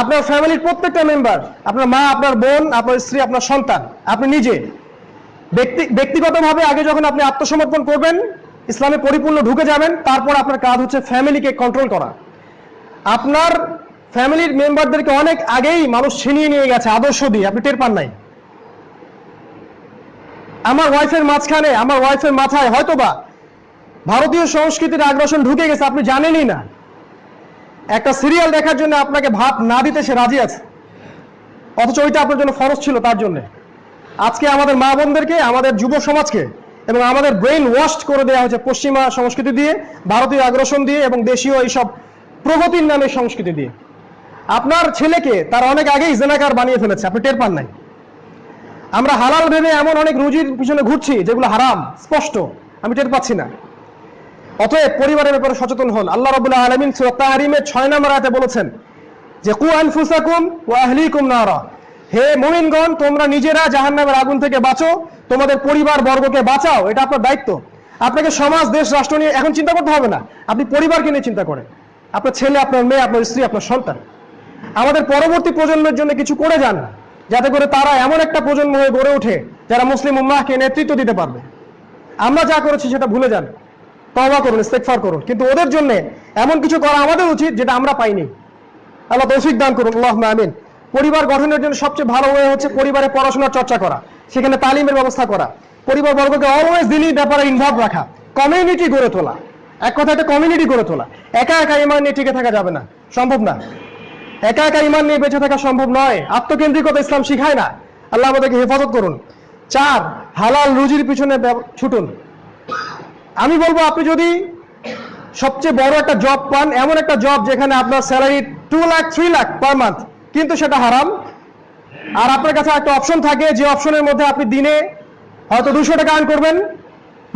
আপনার ফ্যামিলির প্রত্যেকটা মেম্বার, আপনার মা, আপনার বোন, আপনার স্ত্রী, আপনার সন্তান, আপনি নিজে ব্যক্তিগতভাবে আগে যখন আপনি আত্মসমর্পণ করবেন, ইসলামে পরিপূর্ণ ঢুকে যাবেন, তারপর আপনার কাজ হচ্ছে ফ্যামিলিকে কন্ট্রোল করা। আপনার ফ্যামিলির মেম্বারদেরকে অনেক আগেই মানুষ ছিনিয়ে নিয়ে গেছে আদর্শ দিয়ে, আপনি টের পান নাই। আমার ওয়াইফের মাঝখানে, আমার ওয়াইফের মাথায় হয়তোবা ভারতীয় সংস্কৃতির আগ্রাসন ঢুকে গেছে, আপনি জানেনই না। একটা সিরিয়াল দেখার জন্য আপনাকে ভাত না দিতে সে রাজি আছে, অথচ ওইটা আপনার জন্য ফরজ ছিল তার জন্য। আজকে আমাদের মা বোনদেরকে, আমাদের যুব সমাজকে এবং আমাদের ব্রেন ওয়াশ করে দেওয়া হয়েছে পশ্চিমা সংস্কৃতি দিয়ে, ভারতীয় আগ্রাসন দিয়ে এবং দেশীয় এইসব প্রগতির নামে সংস্কৃতি দিয়ে। আপনার ছেলেকে তার অনেক আগেই জেনাকার বানিয়ে ফেলেছে, আপনি টের পান নাই। আমরা হালাল ভেবে এমন অনেক রুজির পিছনে ঘুরছি যেগুলো হারাম স্পষ্ট, আমি টের পাচ্ছি না। অতএব পরিবারের ব্যাপারে সচেতন হন। আল্লাহ রাব্বুল আলামিন সূরা তাহরিমের 6 নম্বর আয়াতে বলেছেন যে কু আনফুসাকুম ওয়া আহলিকুম নারা, হে মুমিনগণ তোমরা নিজেরা জাহান্নামের আগুন থেকে বাঁচো, তোমাদের পরিবার বর্গকে বাঁচাও, এটা আপনার দায়িত্ব। আপনাকে সমাজ, দেশ, রাষ্ট্র নিয়ে এখন চিন্তা করতে হবে না, আপনি পরিবারকে নিয়ে চিন্তা করেন। আপনার ছেলে, আপনার মেয়ে, আপনার স্ত্রী, আপনার সন্তান। আমাদের পরবর্তী প্রজন্মের জন্য কিছু করে যান, যাতে করে তারা এমন একটা প্রজন্ম হয়ে গড়ে ওঠে যারা মুসলিম উম্মাহকে নেতৃত্ব দিতে পারবে। আমরা যা করেছি সেটা ভুলে যান, তওবা করুন, ইস্তেগফার করুন, কিন্তু ওদের জন্য এমন কিছু করা আমাদের উচিত যেটা আমরা পাইনি। আল্লাহ তৌফিক দান করুন, আল্লাহুম্মা আমিন। পরিবার গঠনের জন্য সবচেয়ে ভালো ওয়ে হচ্ছে পরিবারে পড়াশোনার চর্চা করা, সেখানে তালিমের ব্যবস্থা করা, পরিবার বর্গকে অলওয়েজ দিনই ব্যাপারে ইনভলভ রাখা, কমিউনিটি গড়ে তোলা। এক কথা, একটা কমিউনিটি গড়ে তোলা। একা একা ঈমান নিয়ে টিকে থাকা যাবে না, সম্ভব না। একা একা ঈমান নিয়ে বেঁচে থাকা সম্ভব নয়। আত্মকেন্দ্রিকতা ইসলাম শিখায় না। আল্লাহ আমাদেরকে হেফাজত করুন। 4, হালাল রুজির পিছনে ছুটুন। আমি বলবো, আপনি যদি সবচেয়ে বড় একটা জব পান, এমন একটা জব যেখানে আপনার salary 2 lakh 3 lakh per month, কিন্তু সেটা হারাম, আর আপনার কাছে একটা অপশন থাকে যে অপশনের মধ্যে আপনি দিনে হয়তো 200 টাকা আর্ন করবেন,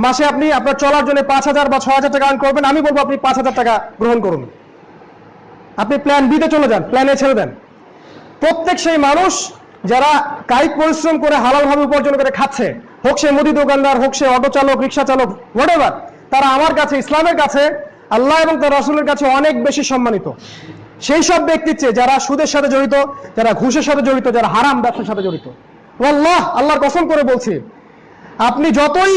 মাসে আপনি আপনার চলার জন্য 5,000 বা 6,000 টাকা আর্ন করবেন, আমি বলবো আপনি 5,000 টাকা গ্রহণ করুন। আপনি প্ল্যান বিতে চলে যান, প্ল্যান এ ছেড়ে দেন। প্রত্যেক সেই মানুষ যারা কায়িক পরিশ্রম করে হালালভাবে উপার্জন করে খাচ্ছে, হোক সে মুদি দোকানদার, হোক সে অটো চালক, রিক্সা চালক, হোয়াটএভার, তারা আমার কাছে, ইসলামের কাছে, আল্লাহ এবং তার রাসূলের কাছে অনেক বেশি সম্মানিত সেই সব ব্যক্তির চেয়ে যারা সুদের সাথে জড়িত, যারা ঘুষের সাথে জড়িত, যারা হারাম ব্যবসার সাথে জড়িত। ওয়াল্লাহ, আল্লাহর কসম করে বলছি, আপনি যতই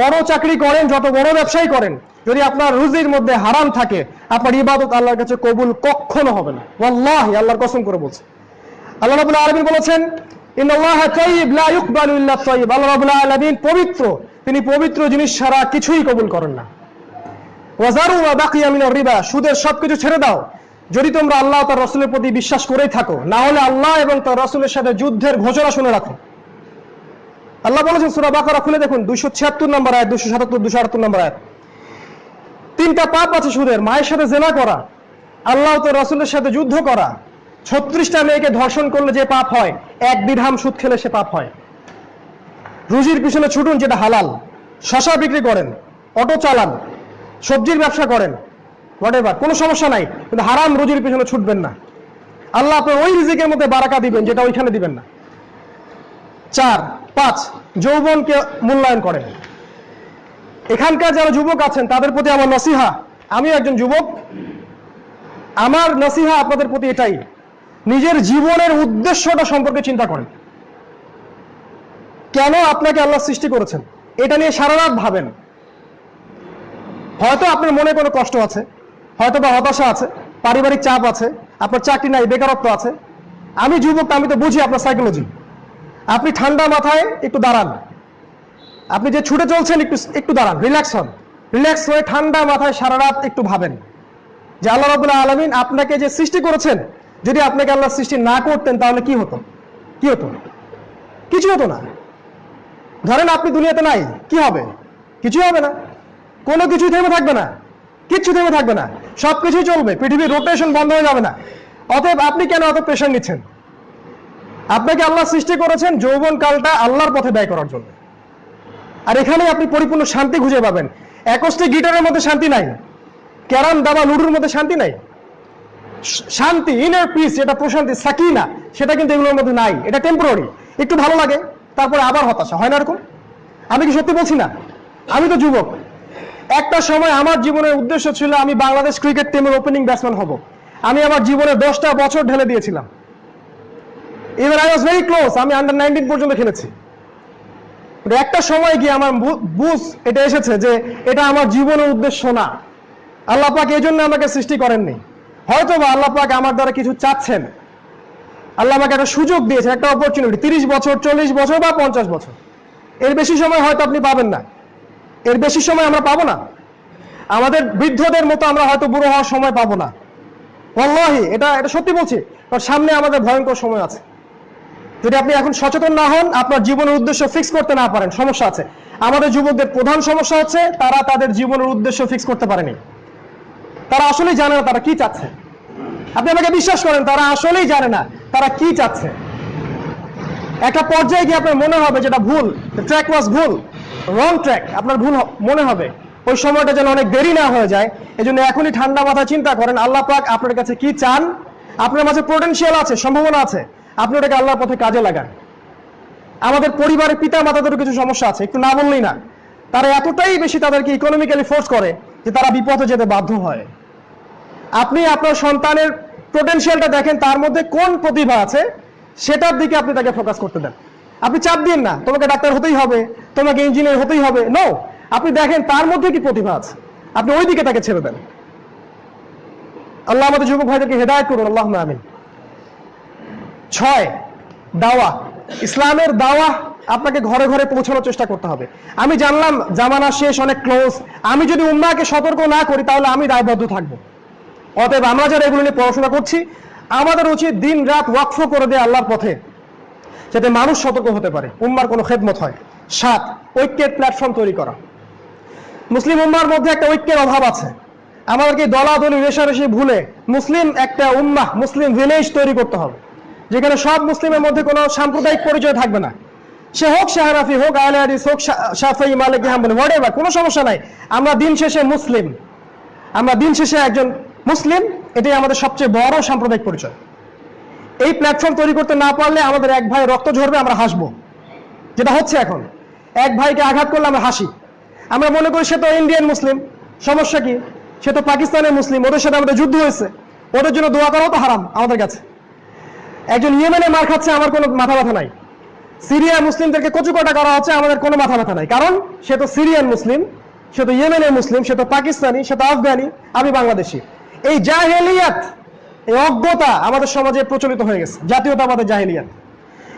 বড় চাকরি করেন, যত বড় ব্যবসায়ী করেন, যদি আপনার রুজির মধ্যে হারাম থাকে, আপনার ইবাদত আল্লাহর কাছে কবুল কখনো হবে না। ওয়াল্লাহি, আল্লাহর কসম করে বলছি। আল্লাহ রাব্বুল আলামিন বলেছেন, ইন্নাল্লাহা তাইয়্যিব লা ইকবালু ইল্লা তাইয়্যিব। আল্লাহ রাব্বুল আলামিন পবিত্র, তিনি পবিত্র জিনিস ছাড়া কিছুই কবুল করেন না। ওয়াজারু মা বাকিয়া মিনার রিবা, সুদের সবকিছু ছেড়ে দাও যদি তোমরা আল্লাহ ও তার রাসূলের প্রতি বিশ্বাস করেই থাকো, না হলে আল্লাহ এবং তার রাসূলের সাথে যুদ্ধের ঘোষণা শুনে রাখো। আল্লাহ বলেছেন সূরা বাকারা খুলে দেখুন, 276 নম্বর আয়াত, 277, 278 নম্বর আয়াত। 3টা পাপ আছে সুদের: মায়ের সাথে জেনা করা, আল্লাহ ও তার রাসূলের সাথে যুদ্ধ করা, 36টা মেয়েকে ধর্ষণ করলে যে পাপ হয়, 1 দিরহাম সুদ খেলে সে পাপ হয়। রুজির পিছনে ছুটুন যেটা হালাল। শশা বিক্রি করেন, অটো চালান, সবজির ব্যবসা করেন, হোয়াটএভার, কোনো সমস্যা নাই, কিন্তু হারাম রুজির পিছনে ছুটবেন না। আল্লাহ আপনার ওই রিজিকের মধ্যে বারাকা দিবেন যেটা ওইখানে দিবেন না। 4, 5, যৌবনকে মূল্যায়ন করেন। এখানকার যারা যুবক আছেন তাদের প্রতি আমার নসিহা, আমি একজন যুবক, আমার নসিহা আপনাদের প্রতি এটাই, নিজের জীবনের উদ্দেশ্যটা সম্পর্কে চিন্তা করেন। কেন আপনাকে আল্লাহ সৃষ্টি করেছেন এটা নিয়ে সারা রাত ভাবেন। হয়তো আপনার মনে কোনো কষ্ট আছে, হয়তো বা হতাশা আছে, পারিবারিক চাপ আছে, আপনার চাকরি নাই, বেকারত্ব আছে। আমি যুবক, আমি তো বুঝি আপনার সাইকোলজি। আপনি ঠান্ডা মাথায় একটু দাঁড়ান, আপনি যে ছুটে চলছেন একটু দাঁড়ান, রিল্যাক্স হন, রিল্যাক্স হয়ে ঠান্ডা মাথায় সারা রাত একটু ভাবেন যে আল্লাহ রাব্বুল আলামিন আপনাকে যে সৃষ্টি করেছেন, যদি আপনাকে আল্লাহ সৃষ্টি না করতেন তাহলে কি হতো? কি হতো? কিছু হতো না। ধরেন আপনি দুনিয়াতে নাই, কি হবে? কিছুই হবে না, কোনো কিছুই থেমে থাকবে না, কিচ্ছু থেমে থাকবে না, সবকিছুই চলবে, পৃথিবীর রোটেশন বন্ধ হয়ে যাবে না। অতএব আপনি কেন এত প্রেশার নিচ্ছেন? আপনাকে আল্লাহ সৃষ্টি করেছেন যৌবন কালটা আল্লাহর পথে ব্যয় করার জন্য, আর এখানে আপনি পরিপূর্ণ শান্তি খুঁজে পাবেন। অ্যাকোস্টিক গিটারের মধ্যে শান্তি নাই, ক্যারাম দাবা লুডুর মধ্যে শান্তি নাই। শান্তি, ইনার পিস, এটা প্রশান্তি, সাকিনা, সেটা কিন্তু এগুলোর মধ্যে নাই। এটা টেম্পোরারি, একটু ভালো লাগে, তারপরে আবার হতাশা, হয় না এরকম? আমি কি সত্যি বলছি না? আমি তো যুবক, একটা সময় আমার জীবনের উদ্দেশ্য ছিল আমি বাংলাদেশ ক্রিকেট টিমের ওপেনিং ব্যাটসম্যান হব। আমি আমার জীবনে 10টা বছর ঢেলে দিয়েছিলাম। Even I was very close, আমি আন্ডার 19 পর্যন্ত খেলেছি। একটা সময় গিয়ে আমার বুঝ এটা এসেছে যে এটা আমার জীবনের উদ্দেশ্য না। আল্লাহ পাক এই জন্য আমাকে সৃষ্টি করেননি। হয়তো বা আল্লাহ পাক আমার দ্বারা কিছু চাচ্ছেন, আল্লাহ আমাকে একটা সুযোগ দিয়েছেন, একটা অপরচুনিটি, 30 বছর, 40 বছর বা 50 বছর, এর বেশি সময় হয়তো আপনি পাবেন না, এর বেশি সময় আমরা পাবো না। আমাদের বৃদ্ধদের মতো আমরা হয়তো বুড়ো হওয়ার সময় পাবো না। ওয়াল্লাহি এটা সত্যি বলছি, কারণ সামনে আমাদের ভয়ঙ্কর সময় আছে। যদি আপনি এখন সচেতন না হন, আপনার জীবনের উদ্দেশ্য ফিক্স করতে না পারেন, সমস্যা আছে। আমাদের যুবকদের প্রধান সমস্যা হচ্ছে তারা তাদের জীবনের উদ্দেশ্য ফিক্স করতে পারেনি। তারা আসলেই জানে না তারা কি চাচ্ছে। আপনি আমাকে বিশ্বাস করেন, তারা আসলেই জানে না তারা কি চাচ্ছে। একটা পর্যায়ে গিয়ে আপনার মনে হবে যেটা ভুল, ট্র্যাক ওয়াজ ভুল, রং ট্র্যাক, আপনার ভুল মনে হবে। ওই সময়টা যেন অনেক দেরি না হয়ে যায়, এজন্য এখনই ঠান্ডা মাথায় চিন্তা করেন আল্লাহ পাক আপনার কাছে কি চান। আপনার মাঝে পোটেনশিয়াল আছে, সম্ভাবনা আছে, আপনি ওটাকে আল্লাহর পথে কাজে লাগান। আমাদের পরিবারের পিতা মাতাদেরও কিছু সমস্যা আছে, একটু না বললেই না। তারা এতটাই বেশি তাদেরকে ইকোনমিক্যালি ফোর্স করে যে তারা বিপথে যেতে বাধ্য হয়। আপনি আপনার সন্তানের পোটেনশিয়ালটা দেখেন, তার মধ্যে কোন প্রতিভা আছে সেটার দিকে আপনি তাকে ফোকাস করতে দেন। আপনি চাপ দিন না তোমাকে ডাক্তার হতেই হবে, তোমাকে ইঞ্জিনিয়ার হতেই হবে, নো। আপনি দেখেন তার মধ্যে কি প্রতিভা আছে, আপনি ওই দিকে তাকে ছেড়ে দেন। আল্লাহ আমাদের যুবক ভাইদেরকে হেদায়েত করুন, আল্লাহুম্মা আমিন। 6, দাওয়া। ইসলামের দাওয়া আপনাকে ঘরে ঘরে পৌঁছানোর চেষ্টা করতে হবে। আমি জানলাম জামানা শেষ, অনেক ক্লোজ, আমি যদি উম্মাহকে সতর্ক না করি তাহলে আমি দায়বদ্ধ থাকবো। অতএব আমরা যারা এগুলো নিয়ে পড়াশোনা করছি, আমাদের উচিত দিন রাত ওয়াকফ করে দেয় আল্লাহর পথে, যাতে মানুষ সতর্ক হতে পারে, উম্মার কোনো খেদমত হয়। 7, ঐক্যের প্ল্যাটফর্ম তৈরি করা। মুসলিম উম্মার মধ্যে একটা ঐক্যের অভাব আছে। আমাদেরকে দলাদলি রেশারেশি ভুলে মুসলিম একটা উম্মাহ, মুসলিম ভিলেজ তৈরি করতে হবে, যেখানে সব মুসলিমের মধ্যে কোনো সাম্প্রদায়িক পরিচয় থাকবে না। সে হোক শাহরাফি, হোক আহলে হাদিস, হোক শাফিঈ, মালিকি, হাম্বলি, হোয়াটএভার, কোনো সমস্যা নাই। আমরা দিন শেষে মুসলিম, আমরা দিন শেষে একজন মুসলিম, এটাই আমাদের সবচেয়ে বড় সাম্প্রদায়িক পরিচয়। এই প্ল্যাটফর্ম তৈরি করতে না পারলে আমাদের এক ভাই রক্ত ঝরবে, আমরা হাসবো, যেটা হচ্ছে এখন। এক ভাইকে আঘাত করলে আমরা হাসি, আমরা মনে করি সে তো ইন্ডিয়ান মুসলিম, সমস্যা কি, সে তো পাকিস্তানের মুসলিম, ওদের সাথে আমাদের যুদ্ধ হয়েছে, ওদের জন্য দোয়া করাও তো হারাম আমাদের কাছে। একজন ইয়েমেনে মার খাচ্ছে, আমার কোনো মাথা ব্যথা নাই। সিরিয়া মুসলিমদেরকে কচুকাটা করা হচ্ছে, আমাদের কোনো মাথা ব্যথা নাই, কারণ সে তো সিরিয়ান মুসলিম, সে তো ইয়েমেনের মুসলিম, সে তো পাকিস্তানি, সে তো আফগানি, আমি বাংলাদেশি। এই জাহেলিয়াত, এই অজ্ঞতা আমাদের সমাজে প্রচলিত হয়ে গেছে, জাতীয়তাবাদের জাহেলিয়াত।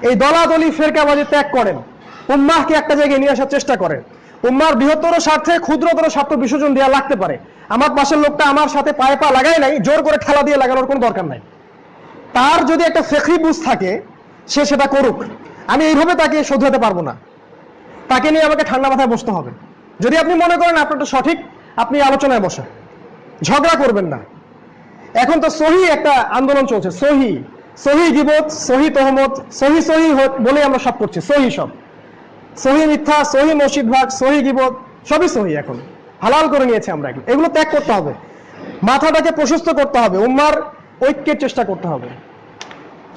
এই দলাদলি ফেরকাবাজি ত্যাগ করেন, উম্মাহকে একটা জায়গায় নিয়ে আসার চেষ্টা করেন। উম্মার বৃহত্তর স্বার্থে ক্ষুদ্রতর স্বার্থ বিসর্জন দেওয়া লাগতে পারে। আমার পাশের লোকটা আমার সাথে পায়ে পা লাগায় নাই, জোর করে ঠেলা দিয়ে লাগানোর কোনো দরকার নাই। তার যদি একটা ফিকহি বুঝ থাকে, সে সেটা করুক। আমি এইভাবে তাকে শোধরাতে পারবো না, তাকে নিয়ে আমাকে ঠান্ডা মাথায় বসতে হবে। যদি আপনি মনে করেন আপনারটা সঠিক, আপনি আলোচনায় বসেন, ঝগড়া করবেন না। এখন তো সহি একটা আন্দোলন চলছে, সহি গীবত, সহি তহমত, সহি বলে আমরা সব করছি, সব সহি মিথ্যা, সহি মসজিদ ভাগ, সহি গীবত, সবই সহি এখন হালাল করে নিয়েছে আমরা। এগুলো ত্যাগ করতে হবে, মাথাটাকে প্রশস্ত করতে হবে, উম্মার ঐক্যের চেষ্টা করতে হবে।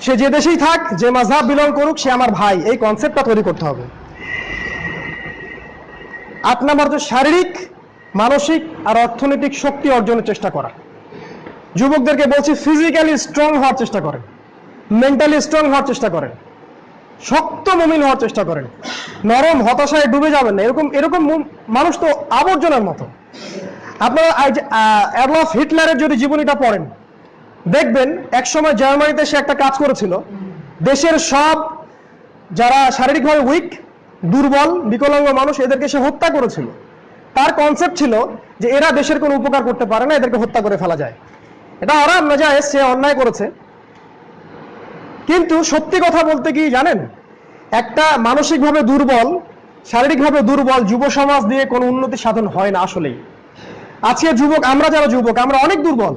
সে যে দেশেই থাক, যে মাযহাব বিলং করুক, সে আমার ভাই, এই কনসেপ্টটা তৈরি করতে হবে। 8 নম্বর হচ্ছে শারীরিক, মানসিক আর অর্থনৈতিক শক্তি অর্জনের চেষ্টা করা। যুবকদেরকে বলছি ফিজিক্যালি স্ট্রং হওয়ার চেষ্টা করেন, মেন্টালি স্ট্রং হওয়ার চেষ্টা করেন, শক্ত মুমিন হওয়ার চেষ্টা করেন। নরম হতাশায় ডুবে যাবেন না, এরকম মানুষ তো আবর্জনার মতো। আপনারা অ্যাডলফ হিটলারের যদি জীবনীটা পড়েন, দেখবেন একসময় জার্মানিতে সে একটা কাজ করেছিল, দেশের সব যারা শারীরিকভাবে উইক, দুর্বল, বিকলাঙ্গ মানুষ, এদেরকে সে হত্যা করেছিল। তার কনসেপ্ট ছিল যে এরা দেশের কোনো উপকার করতে পারে না, এদেরকে হত্যা করে ফেলা যায়। এটা হারাম না জায়েজ, সে অন্যায় করেছে। কিন্তু সত্যি কথা বলতে কি জানেন, একটা মানসিকভাবে দুর্বল, শারীরিকভাবে দুর্বল যুব সমাজ দিয়ে কোনো উন্নতি সাধন হয় না আসলেই। আজকে যুবক, আমরা যারা যুবক, আমরা অনেক দুর্বল,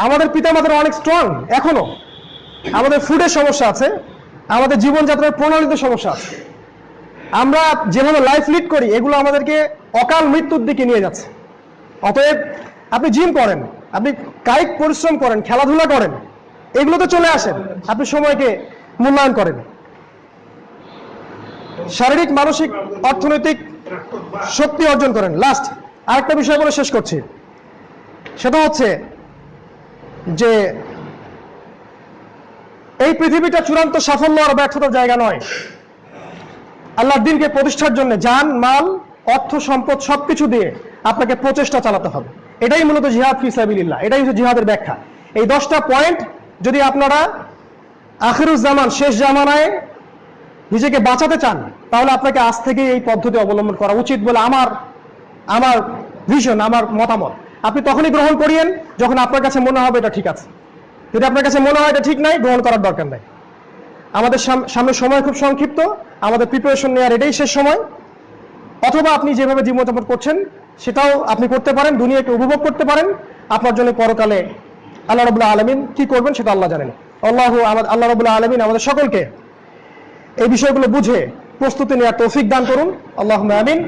আমাদের পিতামাতারা অনেক স্ট্রং, এখনো আমাদের ফুডের সমস্যা আছে, আমাদের জীবনযাত্রার প্রণালীতে সমস্যা আছে। আমরা যেভাবে লাইফ লিড করি, এগুলো আমাদেরকে অকাল মৃত্যুর দিকে নিয়ে যাচ্ছে। অতএব আপনি জিম করেন, আপনি কায়িক পরিশ্রম করেন, খেলাধুলা করেন, এগুলোতে চলে আসেন, আপনি সময়কে মূল্যায়ন করেন। শারীরিক, মানসিক, অর্থনৈতিক শক্তি অর্জন করেন। লাস্ট আরেকটা বিষয় বলে শেষ করছি, সেটা হচ্ছে যে এই পৃথিবীটা চূড়ান্ত সাফল্য আর ব্যর্থতার জায়গা নয়। আল্লাহর দ্বীনকে প্রতিষ্ঠার জন্য জান, মাল, অর্থ, সম্পদ সবকিছু দিয়ে আপনাকে প্রচেষ্টা চালাতে হবে। এটাই মূলত জিহাদ ফি সাবিলিল্লাহ, এটাই হচ্ছে জিহাদের ব্যাখ্যা। এই 10টা পয়েন্ট যদি আপনারা আখিরুজ জামান, শেষ জামানায় নিজেকে বাঁচাতে চান, তাহলে আপনাকে আজ থেকে এই পদ্ধতি অবলম্বন করা উচিত বলে আমার ভিশন, আমার মতামত। আপনি তখনই গ্রহণ করিয়েন যখন আপনার কাছে মনে হবে এটা ঠিক আছে। যদি আপনার কাছে মনে হয় এটা ঠিক নাই, গ্রহণ করার দরকার নাই। আমাদের সামনে সময় খুব সংক্ষিপ্ত, আমাদের প্রিপারেশন নেওয়ার এটাই শেষ সময়। অথবা আপনি যেভাবে জীবনযাপন করছেন সেটাও আপনি করতে পারেন, দুনিয়াকে উপভোগ করতে পারেন। আপনার জন্য পরকালে আল্লাহ রাব্বুল আলামিন কি করবেন সেটা আল্লাহ জানেন। আল্লাহ রাব্বুল আলামিন আমাদের সকলকে এই বিষয়গুলো বুঝে প্রস্তুতি নেওয়ার তৌফিক দান করুন, আল্লাহুম্মা আমিন।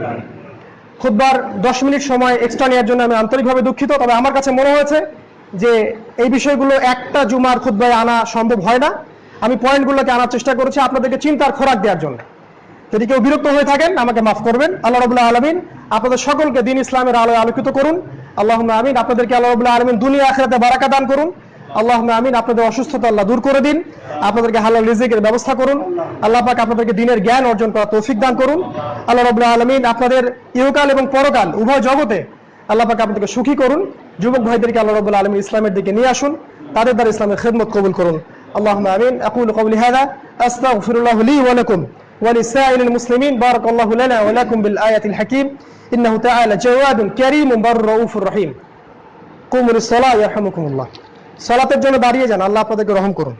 খুতবার 10 মিনিট সময় এক্সট্রা নেওয়ার জন্য আমি আন্তরিকভাবে দুঃখিত। তবে আমার কাছে মনে হয়েছে যে এই বিষয়গুলো একটা জুমার খুতবায় আনা সম্ভব হয় না। আমি পয়েন্টগুলোকে আনার চেষ্টা করেছি আপনাদেরকে চিন্তার খোরাক দেওয়ার জন্য। যদি কেউ বিরক্ত হয়ে থাকেন আমাকে মাফ করবেন। আল্লাহ রাব্বুল আলামিন আপনাদের সকলকে দ্বীন ইসলামের আলোয় আলোকিত করুন, আল্লাহুম্মা আমিন। আপনাদেরকে আল্লাহ রাব্বুল আলামিন দুনিয়া আখিরাতে বারাকা দান করুন, আল্লাহুম্মা আমিন। আপনাদের অসুস্থতা আল্লাহ দূর করে দিন, আপনাদেরকে হালাল রিজিকের ব্যবস্থা করুন। আল্লাহ পাক আপনাদেরকে দ্বীনের জ্ঞান অর্জন করার তৌফিক দান করুন। আল্লাহ রাব্বুল আলামিন আপনাদের ইহকাল এবং পরকাল উভয় জগতে আল্লাহ পাক আপনাদেরকে সুখী করুন। যুবক ভাইদেরকে আল্লাহ রাব্বুল আলামিন ইসলামের দিকে নিয়ে আসুন, তাদের দ্বারা ইসলামের খিদমত কবুল করুন। আল্লাহুম্মা আমিন। আকুলু কওলি হাযা আস্তাগফিরুল্লাহ লি ওয়া লাকুম ওয়া লিসাইরিল মুসলিমিন। বারাকাল্লাহু লানা ওয়া লাকুম বিল আয়াতিল হাকীম। ইন্নাহু তাআলা জাওয়াদুন কারীমুন বাররুর রাউফুর রহিম। কুমু লিস-সালাতি ইয়ারহামুকুমুল্লাহ। সালাতের জন্য দাঁড়িয়ে যান, আল্লাহ আপনাদেরকে রহম করুন।